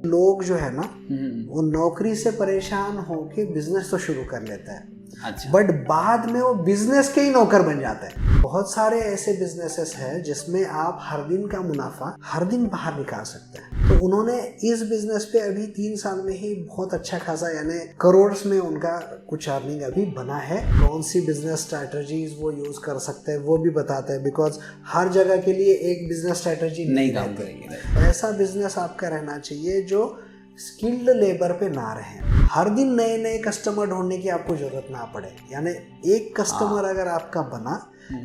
लोग जो है ना वो नौकरी से परेशान होके बिजनेस तो शुरू कर लेते हैं। अच्छा। बट बाद में वो बिजनेस के ही नौकर बन जाते हैं। बहुत सारे ऐसे बिजनेसेस हैं जिसमें आप हर दिन का मुनाफा हर दिन बाहर निकाल सकते हैं। तो उन्होंने इस बिजनेस पे अभी 3 साल में ही बहुत अच्छा खासा यानी करोड़ में उनका कुछ अर्निंग अभी बना है। कौन सी बिजनेस स्ट्रैटेजीज वो यूज कर सकते हैं वो भी बताते हैं, बिकॉज हर जगह के लिए एक बिजनेस स्ट्रैटेजी नहीं काम रहती। करेगी। ऐसा बिजनेस आपका रहना चाहिए जो स्किल्ड लेबर पे ना रहे। हर दिन नए नए कस्टमर ढूंढने की आपको जरूरत ना पड़े। यानी एक कस्टमर अगर आपका बना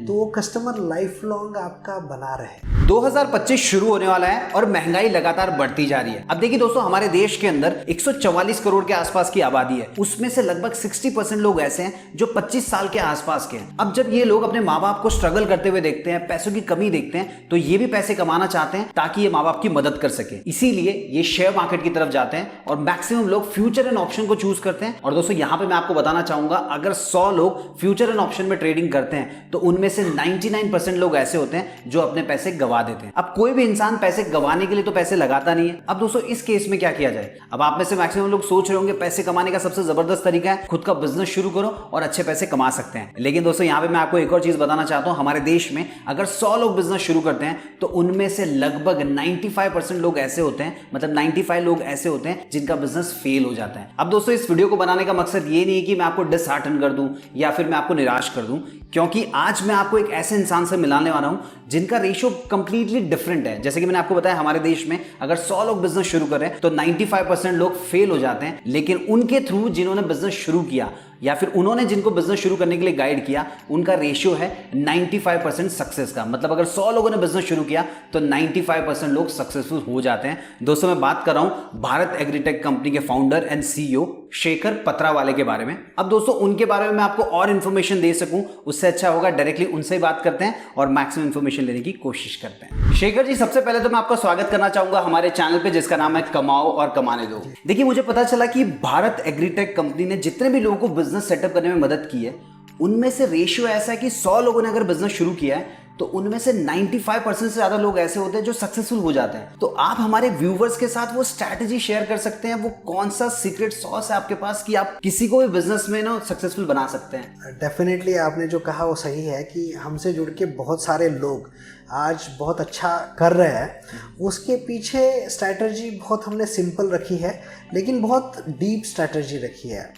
तो वो कस्टमर लाइफ लॉन्ग आपका बना रहे। 2025 शुरू होने वाला है और महंगाई लगातार बढ़ती जा रही है। अब देखिए दोस्तों, हमारे देश के अंदर 144 करोड़ के आसपास की आबादी है। उसमें से लगभग 60% लोग ऐसे हैं जो 25 साल के आसपास के हैं। अब जब ये लोग अपने माँ बाप को स्ट्रगल करते हुए देखते हैं, पैसों की कमी देखते हैं, तो ये भी पैसे कमाना चाहते हैं ताकि ये माँ बाप की मदद कर सके। इसीलिए ये शेयर मार्केट की तरफ जाते हैं और मैक्सिमम लोग फ्यूचर एंड ऑप्शन को चूज करते हैं। और दोस्तों यहाँ पे मैं आपको बताना चाहूंगा, अगर 100 लोग फ्यूचर एंड ऑप्शन में ट्रेडिंग करते हैं तो उनमें से 99% लोग ऐसे होते हैं जो अपने पैसे गवा देते हैं। अब कोई भी इंसान पैसे गवाने के लिए तो पैसे लगाता नहीं है। अब दोस्तों इस केस में क्या किया जाए? अब आप में से मैक्सिमम लोग सोच रहे होंगे पैसे कमाने का सबसे जबरदस्त तरीका है खुद का बिजनेस शुरू करो और अच्छे पैसे कमा सकते हैं। लेकिन दोस्तों यहाँ पे मैं आपको एक और चीज बताना चाहता हूँ, हमारे देश में अगर 100 लोग बिजनेस शुरू करते हैं तो उनमें से लगभग 95% लोग ऐसे होते हैं, मतलब 95 लोग ऐसे होते हैं जिनका बिजनेस फेल हो जाता है। अब दोस्तों इस वीडियो को बनाने का मकसद ये नहीं है कि मैं आपको डिसहार्टन कर दूं या फिर मैं आपको निराश कर दूं, क्योंकि आज मैं आपको एक ऐसे इंसान से मिलाने वाला हूं जिनका रेशियो कंप्लीटली डिफरेंट है। जैसे कि मैंने आपको बताया, हमारे देश में अगर 100 लोग बिजनेस शुरू कर रहे हैं तो 95% लोग फेल हो जाते हैं। लेकिन उनके थ्रू जिन्होंने बिजनेस शुरू किया या फिर उन्होंने जिनको बिजनेस शुरू करने के लिए गाइड किया, उनका रेशियो है 95% सक्सेस का। मतलब अगर 100 लोगों ने बिजनेस शुरू किया तो 95% लोग सक्सेसफुल हो जाते हैं। दोस्तों मैं बात कर रहा हूं भारत एग्रीटेक कंपनी के फाउंडर एंड सीईओ शेखर पत्रावाले के बारे में। अब दोस्तों उनके बारे में मैं आपको और इंफॉर्मेशन दे सकूं उससे अच्छा होगा डायरेक्टली उनसे ही बात करते हैं और मैक्सिमम इंफॉर्मेशन लेने की कोशिश करते हैं। शेखर जी, सबसे पहले तो मैं आपका स्वागत करना चाहूंगा हमारे चैनल पे जिसका नाम है कमाओ और कमाने दो। देखिए, मुझे पता चला कि भारत एग्रीटेक कंपनी ने जितने भी लोगों को बिजनेस सेटअप करने में मदद की है, उनमें से रेशियो ऐसा है कि 100 लोगों ने अगर बिजनेस शुरू किया है तो उनमें से 95% से ज्यादा लोग ऐसे होते हैं जो सक्सेसफुल हो जाते हैं। तो आप हमारे व्यूवर्स के साथ वो स्ट्रैटेजी शेयर कर सकते हैं, वो कौन सा सीक्रेट सॉस है आपके पास कि आप किसी को भी बिजनेस में ना सक्सेसफुल बना सकते हैं? डेफिनेटली आपने जो कहा वो सही है कि हमसे जुड़ के बहुत सारे लोग आज बहुत अच्छा कर रहे हैं। उसके पीछे स्ट्रैटेजी बहुत हमने सिंपल रखी है लेकिन बहुत डीप स्ट्रैटेजी रखी है।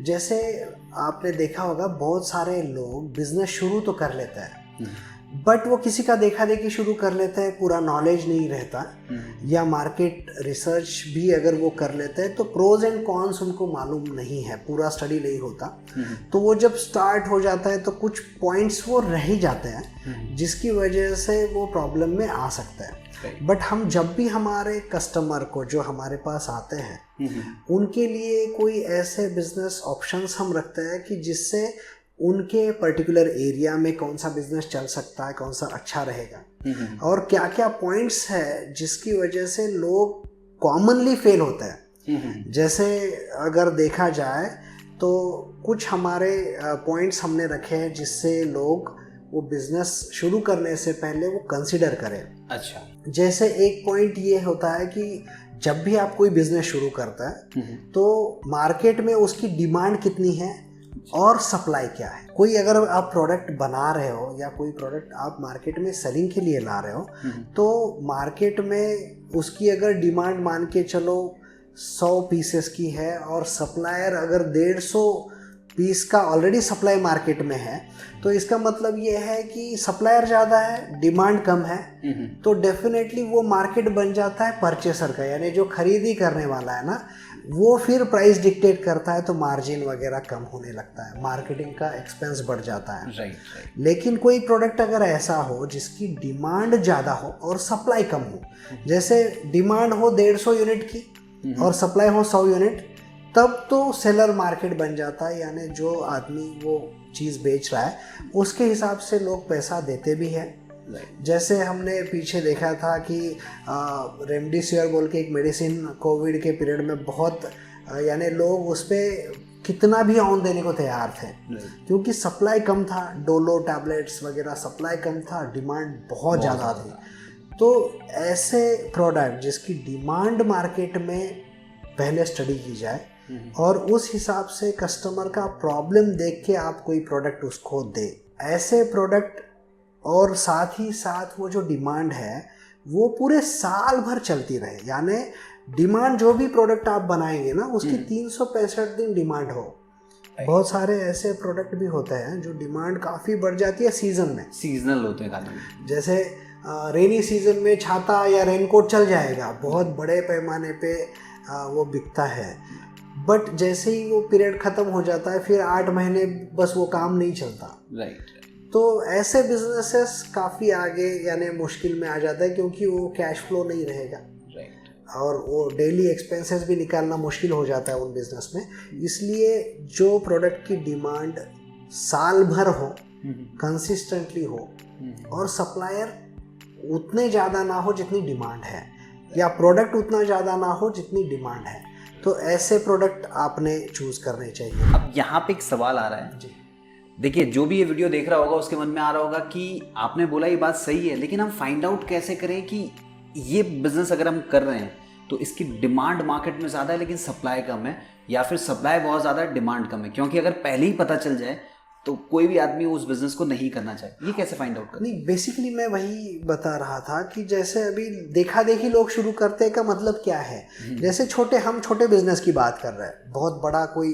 जैसे आपने देखा होगा बहुत सारे लोग बिजनेस शुरू तो कर लेते हैं बट वो किसी का देखा देखी शुरू कर लेते हैं, पूरा नॉलेज नहीं रहता, या मार्केट रिसर्च भी अगर वो कर लेते हैं तो प्रोज एंड कॉन्स उनको मालूम नहीं है, पूरा स्टडी नहीं होता। तो वो जब स्टार्ट हो जाता है तो कुछ पॉइंट्स वो रह ही जाते हैं जिसकी वजह से वो प्रॉब्लम में आ सकता है। बट हम जब भी हमारे कस्टमर को जो हमारे पास आते हैं उनके लिए कोई ऐसे बिजनेस ऑप्शंस हम रखते हैं कि जिससे उनके पर्टिकुलर एरिया में कौन सा बिजनेस चल सकता है, कौन सा अच्छा रहेगा और क्या क्या पॉइंट्स है जिसकी वजह से लोग कॉमनली फेल होते हैं। जैसे अगर देखा जाए तो कुछ हमारे पॉइंट्स हमने रखे हैं जिससे लोग वो बिजनेस शुरू करने से पहले वो कंसिडर करें। अच्छा। जैसे एक पॉइंट ये होता है कि जब भी आप कोई बिजनेस शुरू करता है तो मार्केट में उसकी डिमांड कितनी है और सप्लाई क्या है। कोई अगर आप प्रोडक्ट बना रहे हो या कोई प्रोडक्ट आप मार्केट में सेलिंग के लिए ला रहे हो तो मार्केट में उसकी अगर डिमांड मान के चलो 100 पीसेस की है और सप्लायर अगर 150 पीस का ऑलरेडी सप्लाई मार्केट में है तो इसका मतलब ये है कि सप्लायर ज़्यादा है, डिमांड कम है, तो डेफिनेटली वो मार्केट बन जाता है परचेसर का, यानी जो खरीदी करने वाला है ना वो फिर प्राइस डिक्टेट करता है तो मार्जिन वगैरह कम होने लगता है, मार्केटिंग का एक्सपेंस बढ़ जाता है। राइट। लेकिन कोई प्रोडक्ट अगर ऐसा हो जिसकी डिमांड ज़्यादा हो और सप्लाई कम हो, जैसे डिमांड हो 150 यूनिट की और सप्लाई हो 100 यूनिट, तब तो सेलर मार्केट बन जाता है। यानी जो आदमी वो चीज़ बेच रहा है उसके हिसाब से लोग पैसा देते भी हैं। जैसे हमने पीछे देखा था कि रेमडेसिविर बोल के एक मेडिसिन कोविड के पीरियड में बहुत यानी लोग उस पर कितना भी ऑन देने को तैयार थे क्योंकि सप्लाई कम था, डोलो टैबलेट्स वगैरह सप्लाई कम था, डिमांड बहुत ज़्यादा थी। तो ऐसे प्रोडक्ट जिसकी डिमांड मार्केट में पहले स्टडी की जाए और उस हिसाब से कस्टमर का प्रॉब्लम देख के आप कोई प्रोडक्ट उसको दे, ऐसे प्रोडक्ट, और साथ ही साथ वो जो डिमांड है वो पूरे साल भर चलती रहे। यानी डिमांड जो भी प्रोडक्ट आप बनाएंगे ना उसकी 365 दिन डिमांड हो। बहुत सारे ऐसे प्रोडक्ट भी होते हैं जो डिमांड काफ़ी बढ़ जाती है सीजन में, सीजनल होते हैं खाली। जैसे रेनी सीजन में छाता या रेनकोट चल जाएगा, बहुत बड़े पैमाने पे वो बिकता है, बट जैसे ही वो पीरियड ख़त्म हो जाता है फिर 8 महीने बस वो काम नहीं चलता। राइट। तो ऐसे बिजनेसेस काफ़ी आगे यानी मुश्किल में आ जाता है क्योंकि वो कैश फ्लो नहीं रहेगा। राइट। और वो डेली एक्सपेंसेस भी निकालना मुश्किल हो जाता है उन बिजनेस में। इसलिए जो प्रोडक्ट की डिमांड साल भर हो, कंसिस्टेंटली हो, और सप्लायर उतने ज़्यादा ना हो जितनी डिमांड है, या प्रोडक्ट उतना ज़्यादा ना हो जितनी डिमांड है, तो ऐसे प्रोडक्ट आपने चूज़ करने चाहिए। अब यहाँ पे एक सवाल आ रहा है जी। देखिए, जो भी ये वीडियो देख रहा होगा उसके मन में आ रहा होगा कि आपने बोला ये बात सही है, लेकिन हम फाइंड आउट कैसे करें कि ये बिजनेस अगर हम कर रहे हैं तो इसकी डिमांड मार्केट में ज़्यादा है लेकिन सप्लाई कम है, या फिर सप्लाई बहुत ज़्यादा है डिमांड कम है? क्योंकि अगर पहले ही पता चल जाए तो कोई भी आदमी उस बिजनेस को नहीं करना चाहिए। ये कैसे फाइंड आउट करें? नहीं, बेसिकली मैं वही बता रहा था कि जैसे अभी देखा देखी लोग शुरू करते का मतलब क्या है। जैसे हम छोटे बिजनेस की बात कर रहे हैं, बहुत बड़ा कोई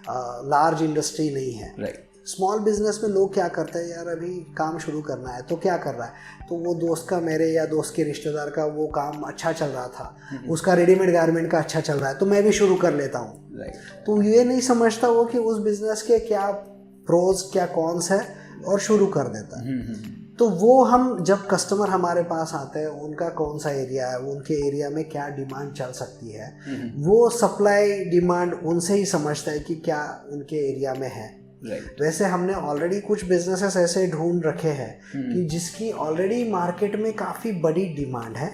लार्ज इंडस्ट्री नहीं है। राइट। स्मॉल बिजनेस में लोग क्या करते हैं, यार अभी काम शुरू करना है तो क्या कर रहा है, तो वो दोस्त का, मेरे या दोस्त के रिश्तेदार का वो काम अच्छा चल रहा था, उसका रेडीमेड गारमेंट का अच्छा चल रहा है तो मैं भी शुरू कर लेता हूँ। राइट। तो ये नहीं समझता वो कि उस बिजनेस के क्या प्रोज क्या कॉन्स है और शुरू कर देता है। तो वो हम जब कस्टमर हमारे पास आते हैं, उनका कौन सा एरिया है, उनके एरिया में क्या डिमांड चल सकती है, वो सप्लाई डिमांड उनसे ही समझता है कि क्या उनके एरिया में है। Right. वैसे हमने ऑलरेडी कुछ बिजनेसेस ऐसे ढूंढ रखे हैं कि जिसकी ऑलरेडी मार्केट में काफ़ी बड़ी डिमांड है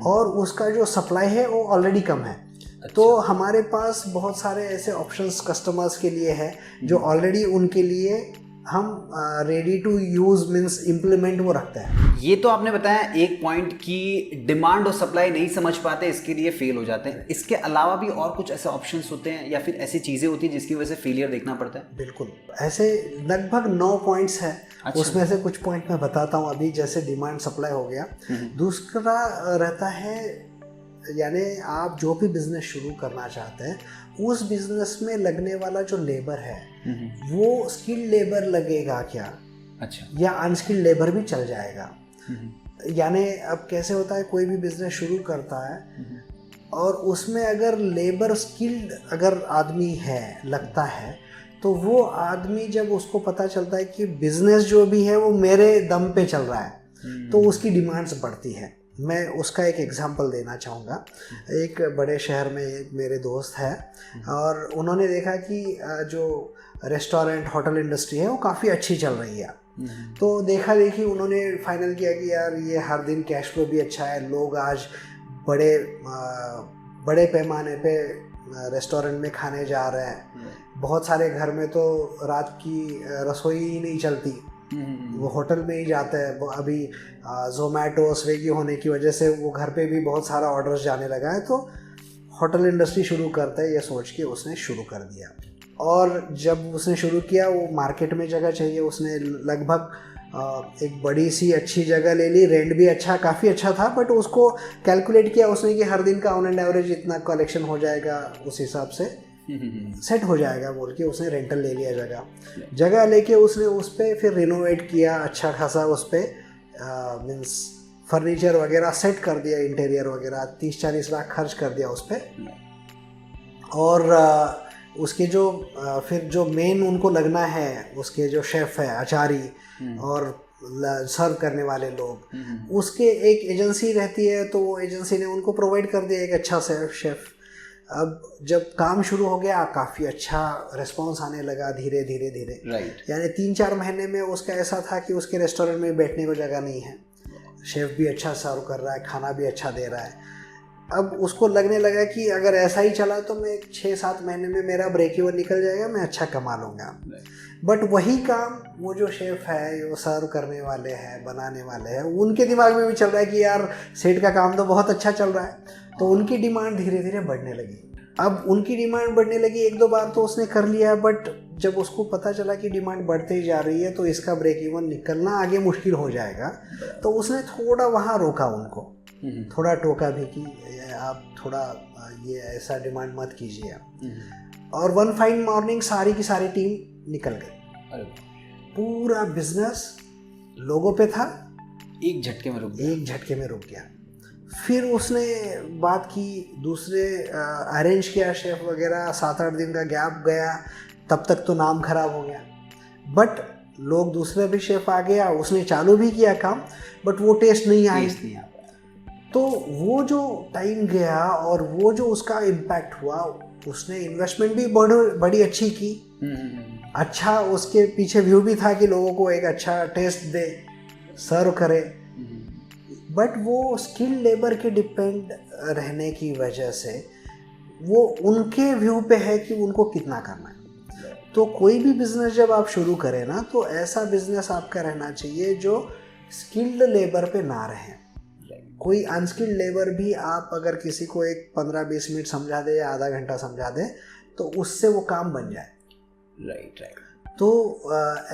और उसका जो सप्लाई है वो ऑलरेडी कम है। अच्छा। तो हमारे पास बहुत सारे ऐसे ऑप्शंस कस्टमर्स के लिए है जो ऑलरेडी उनके लिए हम ready to use means implement वो रखते हैं। ये तो आपने बताया एक पॉइंट कि डिमांड और सप्लाई नहीं समझ पाते, इसके लिए फेल हो जाते हैं। इसके अलावा भी और कुछ ऐसे ऑप्शंस होते हैं या फिर ऐसी चीज़ें होती हैं जिसकी वजह से फेलियर देखना पड़ता है? बिल्कुल, ऐसे लगभग 9 पॉइंट्स हैं। अच्छा। उसमें से कुछ पॉइंट मैं बताता हूँ अभी। जैसे डिमांड सप्लाई हो गया, दूसरा रहता है यानी आप जो भी बिजनेस शुरू करना चाहते हैं उस बिजनेस में लगने वाला जो लेबर है वो स्किल्ड लेबर लगेगा क्या, अच्छा, या अनस्किल्ड लेबर भी चल जाएगा। यानी अब कैसे होता है, कोई भी बिजनेस शुरू करता है और उसमें अगर लेबर स्किल्ड अगर आदमी है लगता है तो वो आदमी जब उसको पता चलता है कि बिजनेस जो भी है वो मेरे दम पे चल रहा है तो उसकी डिमांड्स बढ़ती है। मैं उसका एक एग्जांपल देना चाहूँगा। एक बड़े शहर में एक मेरे दोस्त है और उन्होंने देखा कि जो रेस्टोरेंट होटल इंडस्ट्री है वो काफ़ी अच्छी चल रही है। तो देखा देखी उन्होंने फाइनल किया कि यार ये हर दिन कैश फ्लो भी अच्छा है, लोग आज बड़े पैमाने पे रेस्टोरेंट में खाने जा रहे हैं। बहुत सारे घर में तो रात की रसोई ही नहीं चलती, वो होटल में ही जाते हैं। अभी ज़ोमैटो स्विगी होने की वजह से वो घर पे भी बहुत सारा ऑर्डर्स जाने लगा है, तो होटल इंडस्ट्री शुरू करता है ये सोच के उसने शुरू कर दिया। और जब उसने शुरू किया वो मार्केट में जगह चाहिए, उसने लगभग एक बड़ी सी अच्छी जगह ले ली, रेंट भी अच्छा काफ़ी अच्छा था, बट उसको कैलकुलेट किया उसने कि हर दिन का ऑन एंड एवरेज इतना कलेक्शन हो जाएगा, उस हिसाब से सेट हो जाएगा बोल के उसने रेंटल ले लिया जगह लेके उसने उस पर फिर रिनोवेट किया अच्छा खासा, उस पर मीन्स फर्नीचर वगैरह सेट कर दिया, इंटीरियर वगैरह 30-40 लाख खर्च कर दिया उस पर। और उसके जो फिर जो मेन उनको लगना है उसके जो शेफ़ है, आचारी और सर्व करने वाले लोग, उसके एक एजेंसी रहती है, तो वो एजेंसी ने उनको प्रोवाइड कर दिया एक अच्छा शेफ़। अब जब काम शुरू हो गया काफ़ी अच्छा रिस्पॉन्स आने लगा धीरे धीरे राइट। यानी 3-4 महीने में उसका ऐसा था कि उसके रेस्टोरेंट में बैठने को जगह नहीं है, शेफ़ भी अच्छा सर्व कर रहा है, खाना भी अच्छा दे रहा है। अब उसको लगने लगा कि अगर ऐसा ही चला तो मैं 6-7 महीने में मेरा ब्रेक इवन निकल जाएगा, मैं अच्छा कमा लूँगा। बट वही काम वो जो शेफ़ है, वो सर्व करने वाले हैं, बनाने वाले हैं, उनके दिमाग में भी चल रहा है कि यार सेठ का काम तो बहुत अच्छा चल रहा है। तो उनकी डिमांड धीरे धीरे बढ़ने लगी। अब उनकी डिमांड बढ़ने लगी, 1-2 बार तो उसने कर लिया, बट जब उसको पता चला कि डिमांड बढ़ते ही जा रही है तो इसका ब्रेक इवन निकलना आगे मुश्किल हो जाएगा, तो उसने थोड़ा वहाँ रोका उनको, थोड़ा टोका भी कि आप थोड़ा ये ऐसा डिमांड मत कीजिए। और वन फाइन मॉर्निंग सारी की सारी टीम निकल गई, पूरा बिजनेस लोगों पे था, एक झटके में रुक गया। फिर उसने बात की, दूसरे अरेंज किया शेफ वगैरह, 7-8 दिन का गैप गया, तब तक तो नाम खराब हो गया। बट लोग दूसरे भी शेफ आ गया, उसने चालू भी किया काम, बट वो टेस्ट नहीं आया। तो वो जो टाइम गया और वो जो उसका इम्पैक्ट हुआ, उसने इन्वेस्टमेंट भी बड़ी अच्छी की, अच्छा उसके पीछे व्यू भी था कि लोगों को एक अच्छा टेस्ट दे, सर्व करे। बट वो स्किल लेबर के डिपेंड रहने की वजह से वो उनके व्यू पे है कि उनको कितना करना है। तो कोई भी बिजनेस जब आप शुरू करें ना, तो ऐसा बिजनेस आपका रहना चाहिए जो स्किल्ड लेबर पे ना रहे। कोई अनस्किल्ड लेबर भी आप अगर किसी को एक 15-20 मिनट समझा दे या आधा घंटा समझा दे तो उससे वो काम बन जाए। राइट। तो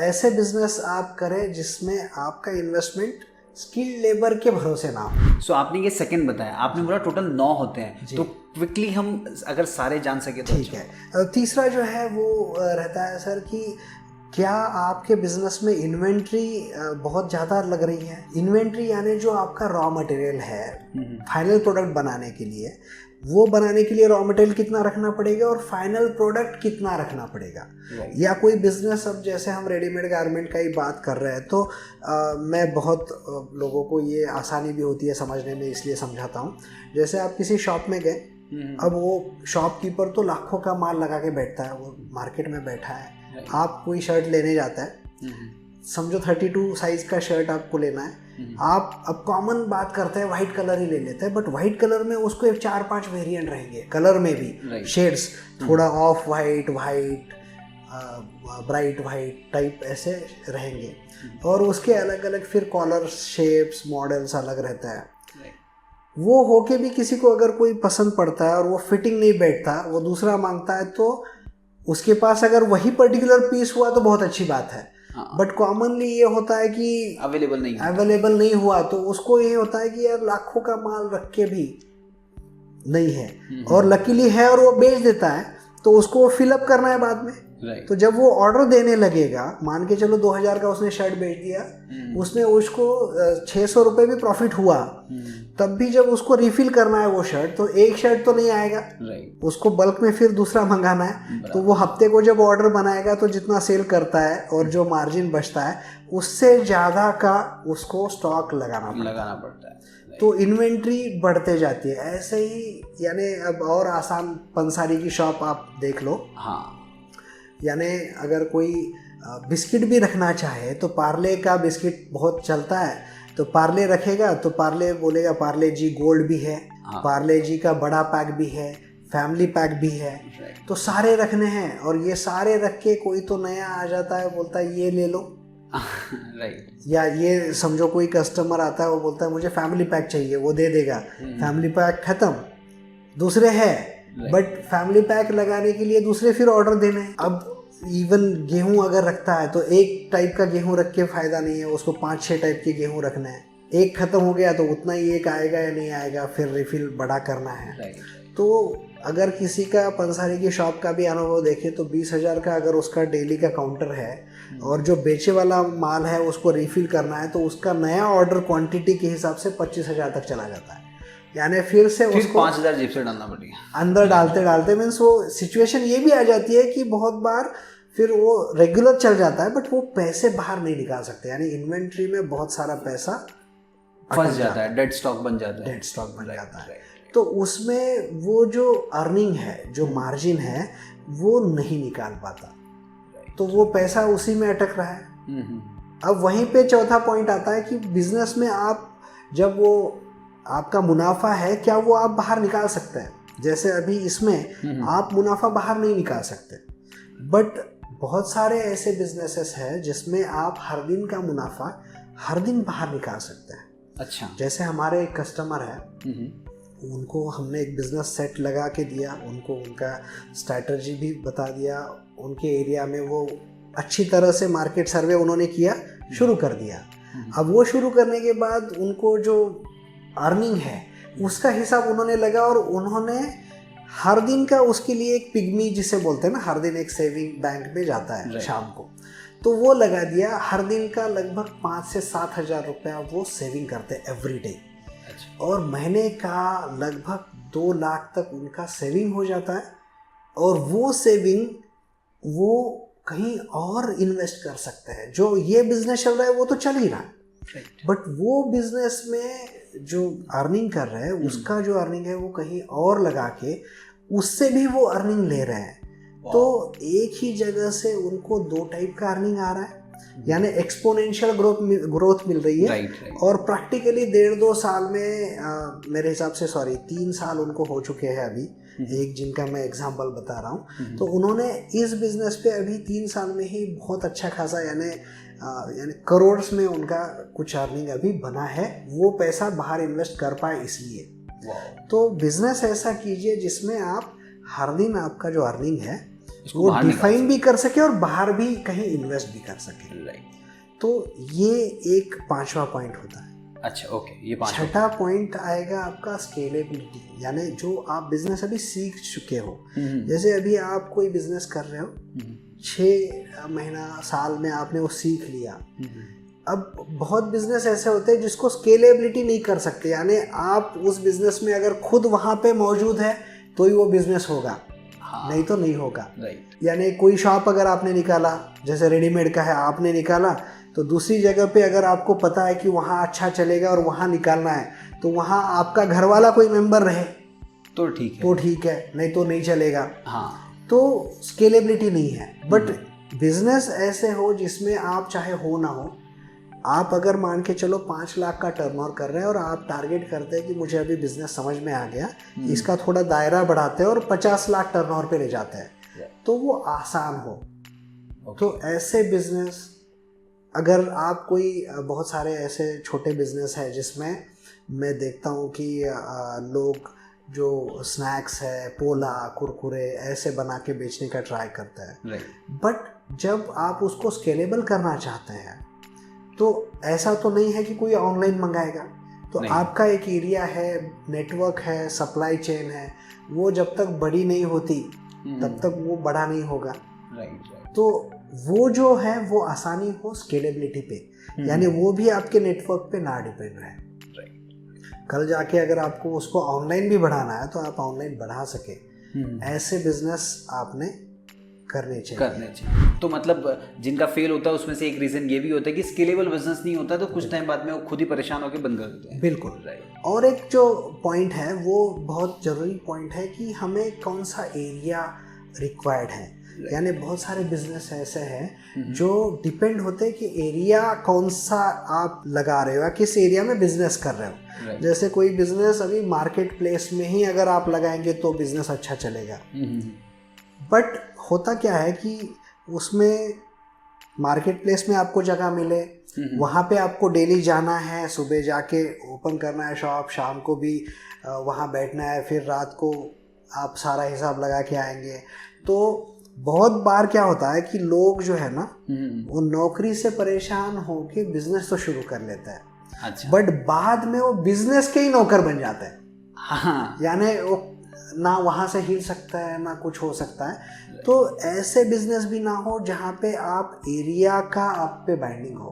ऐसे बिजनेस आप करें जिसमें आपका इन्वेस्टमेंट स्किल्ड लेबर के भरोसे ना हो। सो आपने ये सेकंड बताया, आपने बोला टोटल 9 होते हैं, तो क्विकली हम अगर सारे जान सके तो ठीक है। तीसरा जो है वो रहता है सर कि क्या आपके बिजनेस में इन्वेंट्री बहुत ज़्यादा लग रही है। इन्वेंट्री यानी जो आपका रॉ मटेरियल है फाइनल प्रोडक्ट बनाने के लिए, वो बनाने के लिए रॉ मटेरियल कितना रखना पड़ेगा और फाइनल प्रोडक्ट कितना रखना पड़ेगा। या कोई बिजनेस, अब जैसे हम रेडीमेड गारमेंट का ही बात कर रहे हैं, तो मैं बहुत लोगों को ये आसानी भी होती है समझने में, इसलिए समझाता हूँ। जैसे आप किसी शॉप में गए, अब वो शॉपकीपर तो लाखों का माल लगा के बैठता है, वो मार्केट में बैठा है, आप कोई शर्ट लेने जाता है, समझो 32 साइज का शर्ट आपको लेना है, आप अब कॉमन बात करते हैं वाइट कलर ही ले लेते हैं, बट वाइट कलर में उसको 4-5 वेरिएंट रहेंगे, कलर में भी शेड्स, थोड़ा of white, bright white type ऐसे रहेंगे, और उसके अलग अलग फिर कॉलर शेप्स मॉडल्स अलग रहता है। वो होके भी किसी को अगर कोई पसंद पड़ता है और वो फिटिंग नहीं बैठता, वो दूसरा मांगता है, तो उसके पास अगर वही पर्टिकुलर पीस हुआ तो बहुत अच्छी बात है। बट कॉमनली ये होता है कि अवेलेबल नहीं हुआ, तो उसको ये होता है कि यार लाखों का माल रख के भी नहीं है, और लकीली है और वो बेच देता है, तो उसको वो फिलअप करना है बाद में। तो जब वो ऑर्डर देने लगेगा, मान के चलो 2000 का उसने शर्ट बेच दिया, उसमें उसको 600 रुपये भी प्रॉफिट हुआ, तब भी जब उसको रिफिल करना है वो शर्ट, तो एक शर्ट तो नहीं आएगा, उसको बल्क में फिर दूसरा मंगाना है। तो वो हफ्ते को जब ऑर्डर बनाएगा तो जितना सेल करता है और जो मार्जिन बचता है उससे ज़्यादा का उसको स्टॉक लगाना पड़ता है। तो इन्वेंट्री बढ़ते जाती है ऐसे ही। यानी अब और आसान पंसारी की शॉप आप देख लो, यानी अगर कोई बिस्किट भी रखना चाहे तो पार्ले का बिस्किट बहुत चलता है, तो पार्ले रखेगा तो पार्ले बोलेगा पार्ले जी गोल्ड भी है, पार्ले जी का बड़ा पैक भी है, फैमिली पैक भी है, तो सारे रखने हैं। और ये सारे रख के कोई तो नया आ जाता है, बोलता है ये ले लो, या ये समझो कोई कस्टमर आता है, वो बोलता है मुझे फैमिली पैक चाहिए, वो दे देगा, फैमिली पैक खत्म, दूसरे है, बट फैमिली पैक लगाने के लिए दूसरे फिर ऑर्डर देने हैं। अब इवन गेहूं अगर रखता है तो एक टाइप का गेहूं रख के फायदा नहीं है, उसको 5-6 टाइप के गेहूं रखने हैं। एक खत्म हो गया तो उतना ही एक आएगा या नहीं आएगा, फिर रिफिल बड़ा करना है। तो अगर किसी का पंसारी की शॉप का भी अनुभव देखें तो 20,000 का अगर उसका डेली का काउंटर है और जो बेचे वाला माल है उसको रिफिल करना है, तो उसका नया ऑर्डर क्वांटिटी के हिसाब से 25,000 तक चला जाता है। यानी फिर से उसको 5,000 जेब से डालना पड़ेगा अंदर डालते मीन्स वो सिचुएशन ये भी आ जाती है कि बहुत बार फिर वो रेगुलर चल जाता है, बट वो पैसे बाहर नहीं निकाल सकते। यानी इन्वेंट्री में बहुत सारा पैसा फंस जाता है, डेड स्टॉक बन जाता है। तो उसमें वो जो अर्निंग है, जो मार्जिन है, वो नहीं निकाल पाता, तो वो पैसा उसी में अटक रहा है। अब वहीं पे चौथा पॉइंट आता है कि बिजनेस में आप जब वो आपका मुनाफा है क्या वो आप बाहर निकाल सकते हैं। जैसे अभी इसमें आप मुनाफा बाहर नहीं निकाल सकते, बट बहुत सारे ऐसे बिजनेसेस हैं जिसमें आप हर दिन का मुनाफा हर दिन बाहर निकाल सकते हैं। अच्छा। जैसे हमारे एक कस्टमर है, उनको हमने एक बिजनेस सेट लगा के दिया, उनको उनका स्ट्रैटेजी भी बता दिया, उनके एरिया में वो अच्छी तरह से मार्केट सर्वे उन्होंने किया, शुरू कर दिया। अब वो शुरू करने के बाद उनको जो अर्निंग है उसका हिसाब उन्होंने लगा और उन्होंने हर दिन का उसके लिए एक पिग्मी जिसे बोलते हैं ना, हर दिन एक सेविंग बैंक में जाता है शाम को, तो वो लगा दिया। हर दिन का लगभग 5 से 7 हज़ार रुपया वो सेविंग करते हैं एवरी डे। और महीने का लगभग 2 लाख तक उनका सेविंग हो जाता है। और वो सेविंग वो कहीं और इन्वेस्ट कर सकते हैं। जो ये बिजनेस चल रहा है वो तो चल ही रहा है, बट वो बिजनेस में जो अर्निंग कर रहे हैं उसका जो अर्निंग है वो कहीं और लगा के उससे भी वो अर्निंग ले रहे हैं। तो एक ही जगह से उनको 2 टाइप का अर्निंग आ रहा है, यानी एक्सपोनेंशियल ग्रोथ मिल रही है। और प्रैक्टिकली 1.5-2 साल में मेरे हिसाब से 3 साल उनको हो चुके हैं अभी, एक जिनका मैं एग्जांपल बता रहा हूँ। तो उन्होंने इस बिजनेस पे अभी 3 साल में ही बहुत अच्छा खासा यानी करोड़्स में उनका कुछ अर्निंग अभी बना है। वो पैसा बाहर इन्वेस्ट कर पाए इसलिए। तो बिजनेस ऐसा कीजिए जिसमें आप हर दिन आपका जो अर्निंग है वो डिफाइन भी कर सके और बाहर भी कहीं इन्वेस्ट भी कर सके। तो ये एक 5वां पॉइंट होता है। अच्छा, ओके। ये 6वां पॉइंट आएगा आपका स्केलेबिलिटी, यानी जो आप बिजनेस अभी सीख चुके हो। जैसे अभी आप कोई बिजनेस कर रहे हो, 6 महीना साल में आपने वो सीख लिया। अब बहुत बिजनेस ऐसे होते हैं जिसको स्केलेबिलिटी नहीं कर सकते, यानी आप उस बिजनेस में अगर खुद वहाँ पे मौजूद है तो ही वो बिजनेस होगा, नहीं तो नहीं होगा। यानी कोई शॉप अगर आपने निकाला, जैसे रेडीमेड का है आपने निकाला, तो दूसरी जगह पे अगर आपको पता है कि वहाँ अच्छा चलेगा और वहाँ निकालना है, तो वहाँ आपका घर वाला कोई मेंबर रहे तो ठीक है, नहीं तो नहीं चलेगा। हाँ। तो स्केलेबिलिटी नहीं है। बट बिजनेस ऐसे हो जिसमें आप चाहे हो ना हो, आप अगर मान के चलो 5 लाख का टर्नओवर कर रहे हैं और आप टारगेट करते हैं कि मुझे अभी बिजनेस समझ में आ गया, इसका थोड़ा दायरा बढ़ाते हैं और 50 लाख टर्नओवर पे ले जाते हैं, तो वो आसान हो। तो ऐसे बिजनेस, अगर आप कोई बहुत सारे ऐसे छोटे बिजनेस है जिसमें मैं देखता हूँ कि लोग जो स्नैक्स है, पोला, कुरकुरे ऐसे बना के बेचने का ट्राई करते हैं। बट जब आप उसको स्केलेबल करना चाहते हैं तो ऐसा तो नहीं है कि कोई ऑनलाइन मंगाएगा। तो आपका एक एरिया है, नेटवर्क है, सप्लाई चेन है, वो जब तक बड़ी नहीं होती तब तक वो बड़ा नहीं होगा। तो वो जो है वो आसानी हो स्केलेबिलिटी पे, यानी वो भी आपके नेटवर्क पे ना डिपेंड रहे। कल जाके अगर आपको उसको ऑनलाइन भी बढ़ाना है तो आप ऑनलाइन बढ़ा सके। ऐसे बिजनेस आपने करने चाहिए। तो मतलब जिनका फेल होता है उसमें से एक रीजन ये भी होता है कि स्केलेबल बिजनेस नहीं होता, तो कुछ टाइम बाद में वो खुद ही परेशान होकर बंद कर देते हैं। बिल्कुल। और एक जो पॉइंट है वो बहुत ज़रूरी पॉइंट है कि हमें कौन सा एरिया रिक्वायर्ड है। यानी बहुत सारे बिजनेस ऐसे हैं जो डिपेंड होते हैं कि एरिया कौन सा आप लगा रहे हो या किस एरिया में बिजनेस कर रहे हो। जैसे कोई बिजनेस अभी मार्केट प्लेस में ही अगर आप लगाएंगे तो बिजनेस अच्छा चलेगा। बट होता क्या है कि उसमें मार्केट प्लेस में आपको जगह मिले, वहाँ पे आपको डेली जाना है, सुबह जाके ओपन करना है शॉप, शाम को भी वहाँ बैठना है, फिर रात को आप सारा हिसाब लगा के आएंगे। तो बहुत बार क्या होता है कि लोग जो है ना वो नौकरी से परेशान होके बिजनेस तो शुरू कर लेते हैं। अच्छा। बट बाद में वो बिजनेस के ही नौकर बन जाते हैं। हाँ। यानी वो ना वहाँ से हिल सकता है ना कुछ हो सकता है। तो ऐसे बिजनेस भी ना हो जहाँ पे आप एरिया का आप पे बाइंडिंग हो,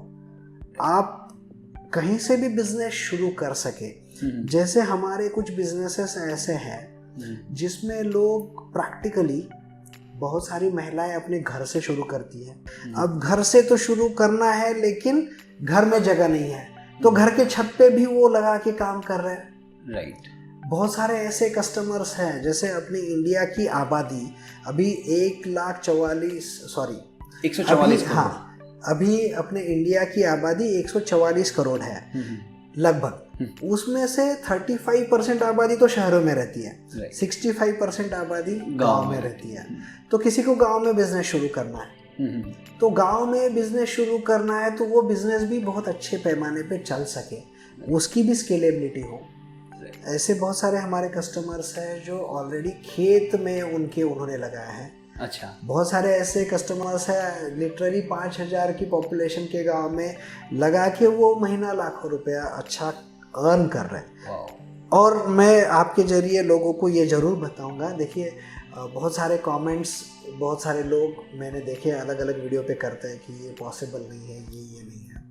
आप कहीं से भी बिजनेस शुरू कर सके। जैसे हमारे कुछ बिजनेसेस ऐसे हैं जिसमें लोग प्रैक्टिकली, बहुत सारी महिलाएं अपने घर से शुरू करती हैं। अब घर से तो शुरू करना है लेकिन घर में जगह नहीं है, तो घर के छत पे भी वो लगा के काम कर रहे हैं। बहुत सारे ऐसे कस्टमर्स हैं। जैसे अपनी इंडिया की आबादी अभी 144 हाँ, अभी अपने इंडिया की आबादी 144 करोड़ है लगभग। उसमें से 35% आबादी तो शहरों में रहती है, Right. 65% आबादी गाँव गांव में में रहती है। तो किसी को गांव में बिजनेस शुरू करना है, तो गांव में बिजनेस शुरू करना है तो वो बिजनेस भी बहुत अच्छे पैमाने पे चल सके, उसकी भी स्केलेबिलिटी हो। ऐसे बहुत सारे हमारे कस्टमर्स हैं जो ऑलरेडी खेत में उन्होंने लगाया है। अच्छा, बहुत सारे ऐसे कस्टमर्स हैं लिटरली 5,000 की पॉपुलेशन के गांव में लगा के वो महीना लाखों रुपया अच्छा अर्न कर रहे हैं। वाओ। और मैं आपके ज़रिए लोगों को ये ज़रूर बताऊंगा, देखिए बहुत सारे कमेंट्स बहुत सारे लोग मैंने देखे अलग अलग वीडियो पे करते हैं कि ये पॉसिबल नहीं है, ये नहीं है।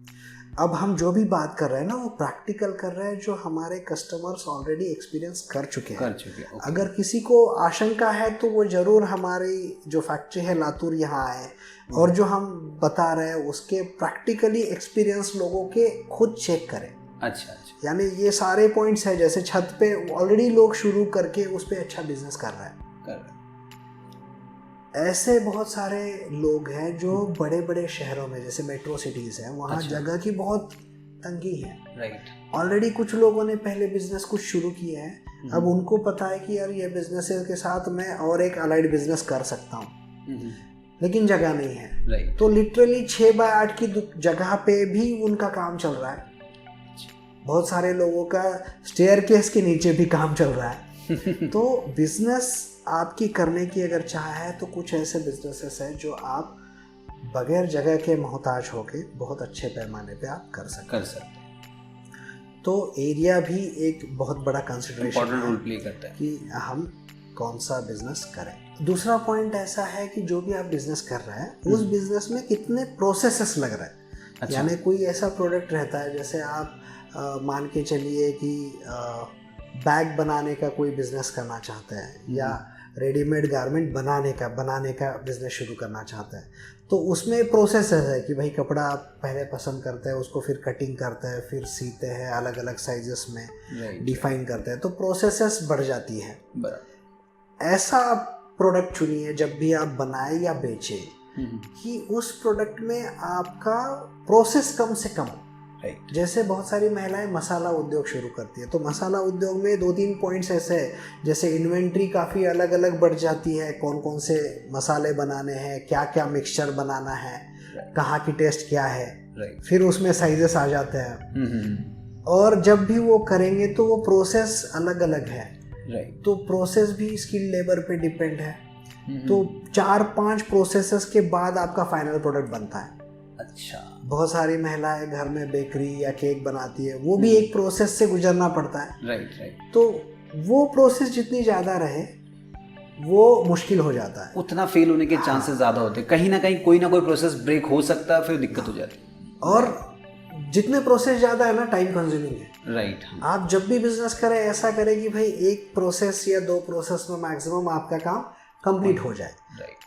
अब हम जो भी बात कर रहे हैं ना वो प्रैक्टिकल कर रहे हैं जो हमारे कस्टमर्स ऑलरेडी एक्सपीरियंस कर चुके हैं। ओके। अगर किसी को आशंका है तो वो ज़रूर हमारी जो फैक्ट्री है लातूर यहाँ आए और जो हम बता रहे हैं उसके प्रैक्टिकली एक्सपीरियंस लोगों के खुद चेक करें। अच्छा, यानी ये सारे पॉइंट्स हैं, जैसे छत पे ऑलरेडी लोग शुरू करके उस पर अच्छा बिजनेस कर रहे हैं। ऐसे बहुत सारे लोग हैं जो बड़े बड़े शहरों में जैसे मेट्रो सिटीज़ हैं वहाँ जगह की बहुत तंगी है। राइट। ऑलरेडी कुछ लोगों ने पहले बिजनेस कुछ शुरू किया है, अब उनको पता है कि यार ये बिजनेस के साथ मैं और एक अलाइड बिजनेस कर सकता हूँ, लेकिन जगह नहीं है। राइट। तो लिटरली 6x8 की जगह पे भी उनका काम चल रहा है। बहुत सारे लोगों का स्टेयरकेस के नीचे भी काम चल रहा है। तो बिजनेस आपकी करने की अगर चाह है तो कुछ ऐसे बिजनेसेस हैं जो आप बगैर जगह के मोहताज होके बहुत अच्छे पैमाने पे आप कर सकते हैं। तो एरिया भी एक बहुत बड़ा कंसिडरेशन रोल प्ले करता है कि हम कौन सा बिजनेस करें। दूसरा पॉइंट ऐसा है कि जो भी आप बिजनेस कर रहे हैं उस बिजनेस में कितने प्रोसेसेस लग रहे हैं। अच्छा। यानी कोई ऐसा प्रोडक्ट रहता है जैसे आप मान के चलिए कि बैग बनाने का कोई बिजनेस करना चाहते हैं या रेडीमेड गारमेंट बनाने का बिजनेस शुरू करना चाहते हैं, तो उसमें प्रोसेस है कि भाई कपड़ा आप पहले पसंद करते हैं, उसको फिर कटिंग करते हैं, फिर सीते हैं अलग अलग साइजेस में, डिफाइन करते हैं, तो प्रोसेसेस बढ़ जाती है। ऐसा आप प्रोडक्ट चुनिए जब भी आप बनाए या बेचे कि उस प्रोडक्ट में आपका प्रोसेस कम से कम। जैसे बहुत सारी महिलाएं मसाला उद्योग शुरू करती है, तो मसाला उद्योग में 2-3 पॉइंट्स ऐसे हैं, जैसे इन्वेंट्री काफ़ी अलग अलग बढ़ जाती है, कौन कौन से मसाले बनाने हैं, क्या क्या मिक्सचर बनाना है, कहाँ की टेस्ट क्या है, फिर उसमें साइजेस आ जाते हैं। और जब भी वो करेंगे तो वो प्रोसेस अलग अलग है। तो प्रोसेस भी स्किल लेबर पे डिपेंड है। तो 4-5 प्रोसेसेस के बाद आपका फाइनल प्रोडक्ट बनता है। अच्छा। बहुत सारी महिलाएं घर में बेकरी या केक बनाती है, वो भी एक प्रोसेस से गुजरना पड़ता है। राइट। तो वो प्रोसेस जितनी ज़्यादा रहे वो मुश्किल हो जाता है, उतना फेल होने के चांसेस ज़्यादा होते हैं। कहीं ना कहीं कोई ना कोई प्रोसेस ब्रेक हो सकता है, फिर दिक्कत हो जाती है। और जितने प्रोसेस ज़्यादा है ना टाइम कंज्यूमिंग है। राइट। आप जब भी बिजनेस करें ऐसा करें कि भाई एक प्रोसेस या 2 प्रोसेस में मैक्सिमम आपका काम कंप्लीट हो जाए।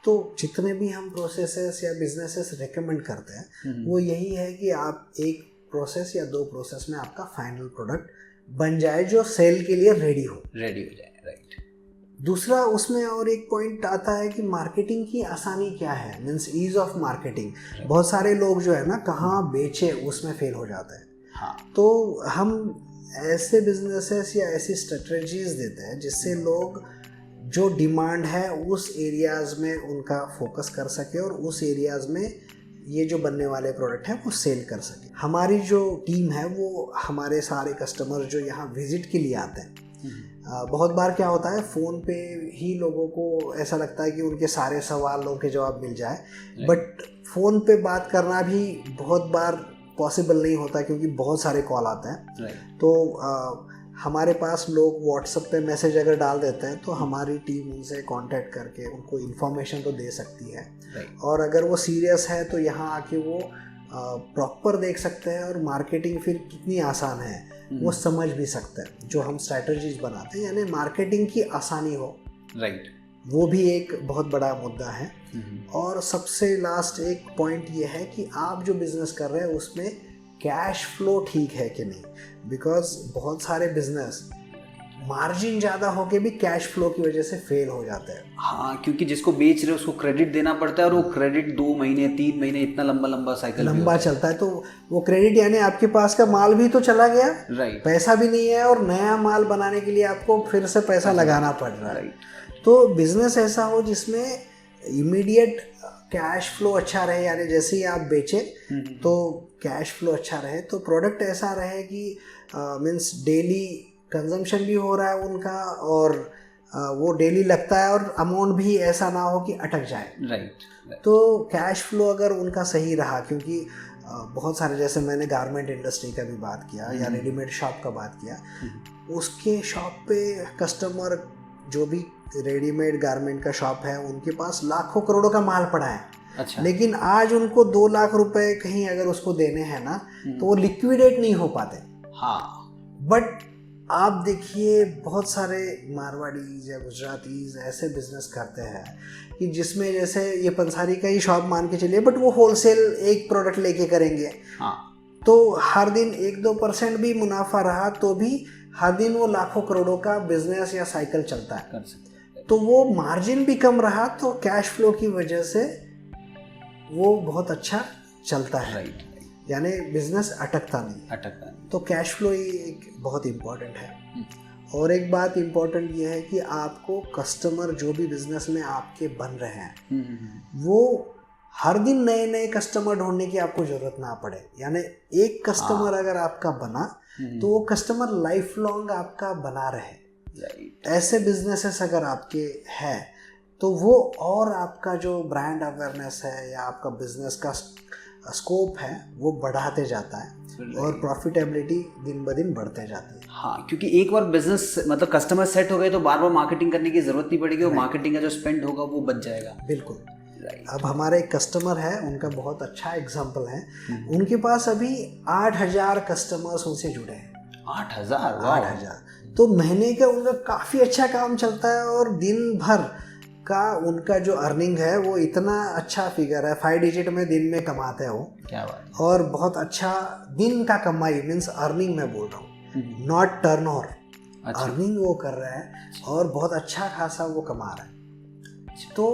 तो जितने भी हम प्रोसेसेस या बिजनेसेस रेकमेंड करते हैं वो यही है कि आप एक प्रोसेस या 2 प्रोसेस में आपका फाइनल प्रोडक्ट बन जाए जो सेल के लिए रेडी हो जाए। राइट। दूसरा उसमें और एक पॉइंट आता है कि मार्केटिंग की आसानी क्या है, मीन्स ईज ऑफ मार्केटिंग। बहुत सारे लोग जो है ना कहाँ बेचे उसमें फेल हो जाते हैं। हाँ। तो हम ऐसे बिजनेसेस या ऐसी स्ट्रेटजीज देते हैं जिससे लोग जो डिमांड है उस एरियाज़ में उनका फोकस कर सके और उस एरियाज़ में ये जो बनने वाले प्रोडक्ट हैं वो सेल कर सके। हमारी जो टीम है वो हमारे सारे कस्टमर जो यहाँ विजिट के लिए आते हैं, बहुत बार क्या होता है फ़ोन पे ही लोगों को ऐसा लगता है कि उनके सारे सवालों के जवाब मिल जाए, बट फ़ोन पे बात करना भी बहुत बार पॉसिबल नहीं होता क्योंकि बहुत सारे कॉल आते हैं। तो हमारे पास लोग व्हाट्सएप पे मैसेज अगर डाल देते हैं तो हमारी टीम उनसे कांटेक्ट करके उनको इन्फॉर्मेशन तो दे सकती है। और अगर वो सीरियस है तो यहाँ आके वो प्रॉपर देख सकते हैं और मार्केटिंग फिर कितनी आसान है वो समझ भी सकते हैं। जो हम स्ट्रैटेजीज बनाते हैं यानी मार्केटिंग की आसानी हो, वो भी एक बहुत बड़ा मुद्दा है। और सबसे लास्ट एक पॉइंट ये है कि आप जो बिजनेस कर रहे हैं उसमें कैश फ्लो ठीक है कि नहीं, बिकॉज बहुत सारे बिजनेस मार्जिन ज़्यादा होके भी कैश फ्लो की वजह से फेल हो जाते हैं। हाँ, क्योंकि जिसको बेच रहे हो उसको क्रेडिट देना पड़ता है और वो क्रेडिट 2 महीने 3 महीने इतना लंबा लंबा साइकिल लंबा चलता है, तो वो क्रेडिट यानी आपके पास का माल भी तो चला गया, राइट, पैसा भी नहीं है, और नया माल बनाने के लिए आपको फिर से पैसा लगाना पड़ रहा है। राइट। तो बिजनेस ऐसा हो जिसमें इमीडिएट कैश फ्लो अच्छा रहे, यानी जैसे ही आप बेचें तो कैश फ्लो अच्छा रहे, तो प्रोडक्ट ऐसा रहे कि मीन्स डेली कंजम्पशन भी हो रहा है उनका, और वो डेली लगता है, और अमाउंट भी ऐसा ना हो कि अटक जाए। राइट। तो कैश फ्लो अगर उनका सही रहा, क्योंकि बहुत सारे, जैसे मैंने गारमेंट इंडस्ट्री का भी बात किया या रेडीमेड शॉप का बात किया, उसके शॉप पे कस्टमर जो भी रेडीमेड गारमेंट का शॉप है उनके पास लाखों करोड़ों का माल पड़ा है। अच्छा। लेकिन आज उनको 2 लाख रुपए कहीं अगर उसको देने हैं ना, तो वो लिक्विडेट नहीं हो पाते। हाँ। बट आप देखिए बहुत सारे मारवाड़ीज या गुजरातीज ऐसे बिजनेस करते हैं कि जिसमें, जैसे ये पंसारी का ही शॉप मान के चलिए, बट वो होलसेल एक प्रोडक्ट लेके करेंगे। हाँ। तो हर दिन 1-2% भी मुनाफा रहा तो भी हर दिन वो लाखों करोड़ों का बिजनेस या साइकिल चलता है। कर सकते। तो वो मार्जिन भी कम रहा, तो कैश फ्लो की वजह से वो बहुत अच्छा चलता है। राइट। यानी बिजनेस अटकता नहीं। तो कैश फ्लो ही एक बहुत इम्पोर्टेंट है। और एक बात इम्पोर्टेंट ये है कि आपको कस्टमर जो भी बिजनेस में आपके बन रहे हैं, वो हर दिन नए नए कस्टमर ढूंढने की आपको जरूरत ना पड़े। यानी एक कस्टमर अगर आपका बना तो वो कस्टमर लाइफ लॉन्ग आपका बना रहे। ऐसे बिजनेसेस अगर आपके हैं तो वो, और आपका जो ब्रांड अवेयरनेस है या आपका बिजनेस का स्कोप है वो बढ़ाते जाता है और प्रॉफिटेबिलिटी दिन ब दिन बढ़ते जाती है। हाँ, क्योंकि एक बार बिजनेस मतलब कस्टमर सेट हो गए तो बार बार मार्केटिंग करने की जरूरत नहीं पड़ेगी, और मार्केटिंग का जो स्पेंड होगा वो बच जाएगा। बिल्कुल। अब हमारे एक कस्टमर है, उनका बहुत अच्छा एग्जांपल है। उनके पास अभी 8,000 कस्टमर्स उनसे जुड़े हैं। 8,000। तो महीने का उनका काफ़ी अच्छा काम चलता है, और दिन भर का उनका जो अर्निंग है वो इतना अच्छा फिगर है, 5 डिजिट में दिन में कमाते हैं वो। क्या बात। और बहुत अच्छा दिन का कमाई, मीन्स अर्निंग में बोल रहा हूँ, नॉट टर्नओवर। अर्निंग वो कर रहा है और बहुत अच्छा खासा वो कमा रहा है। तो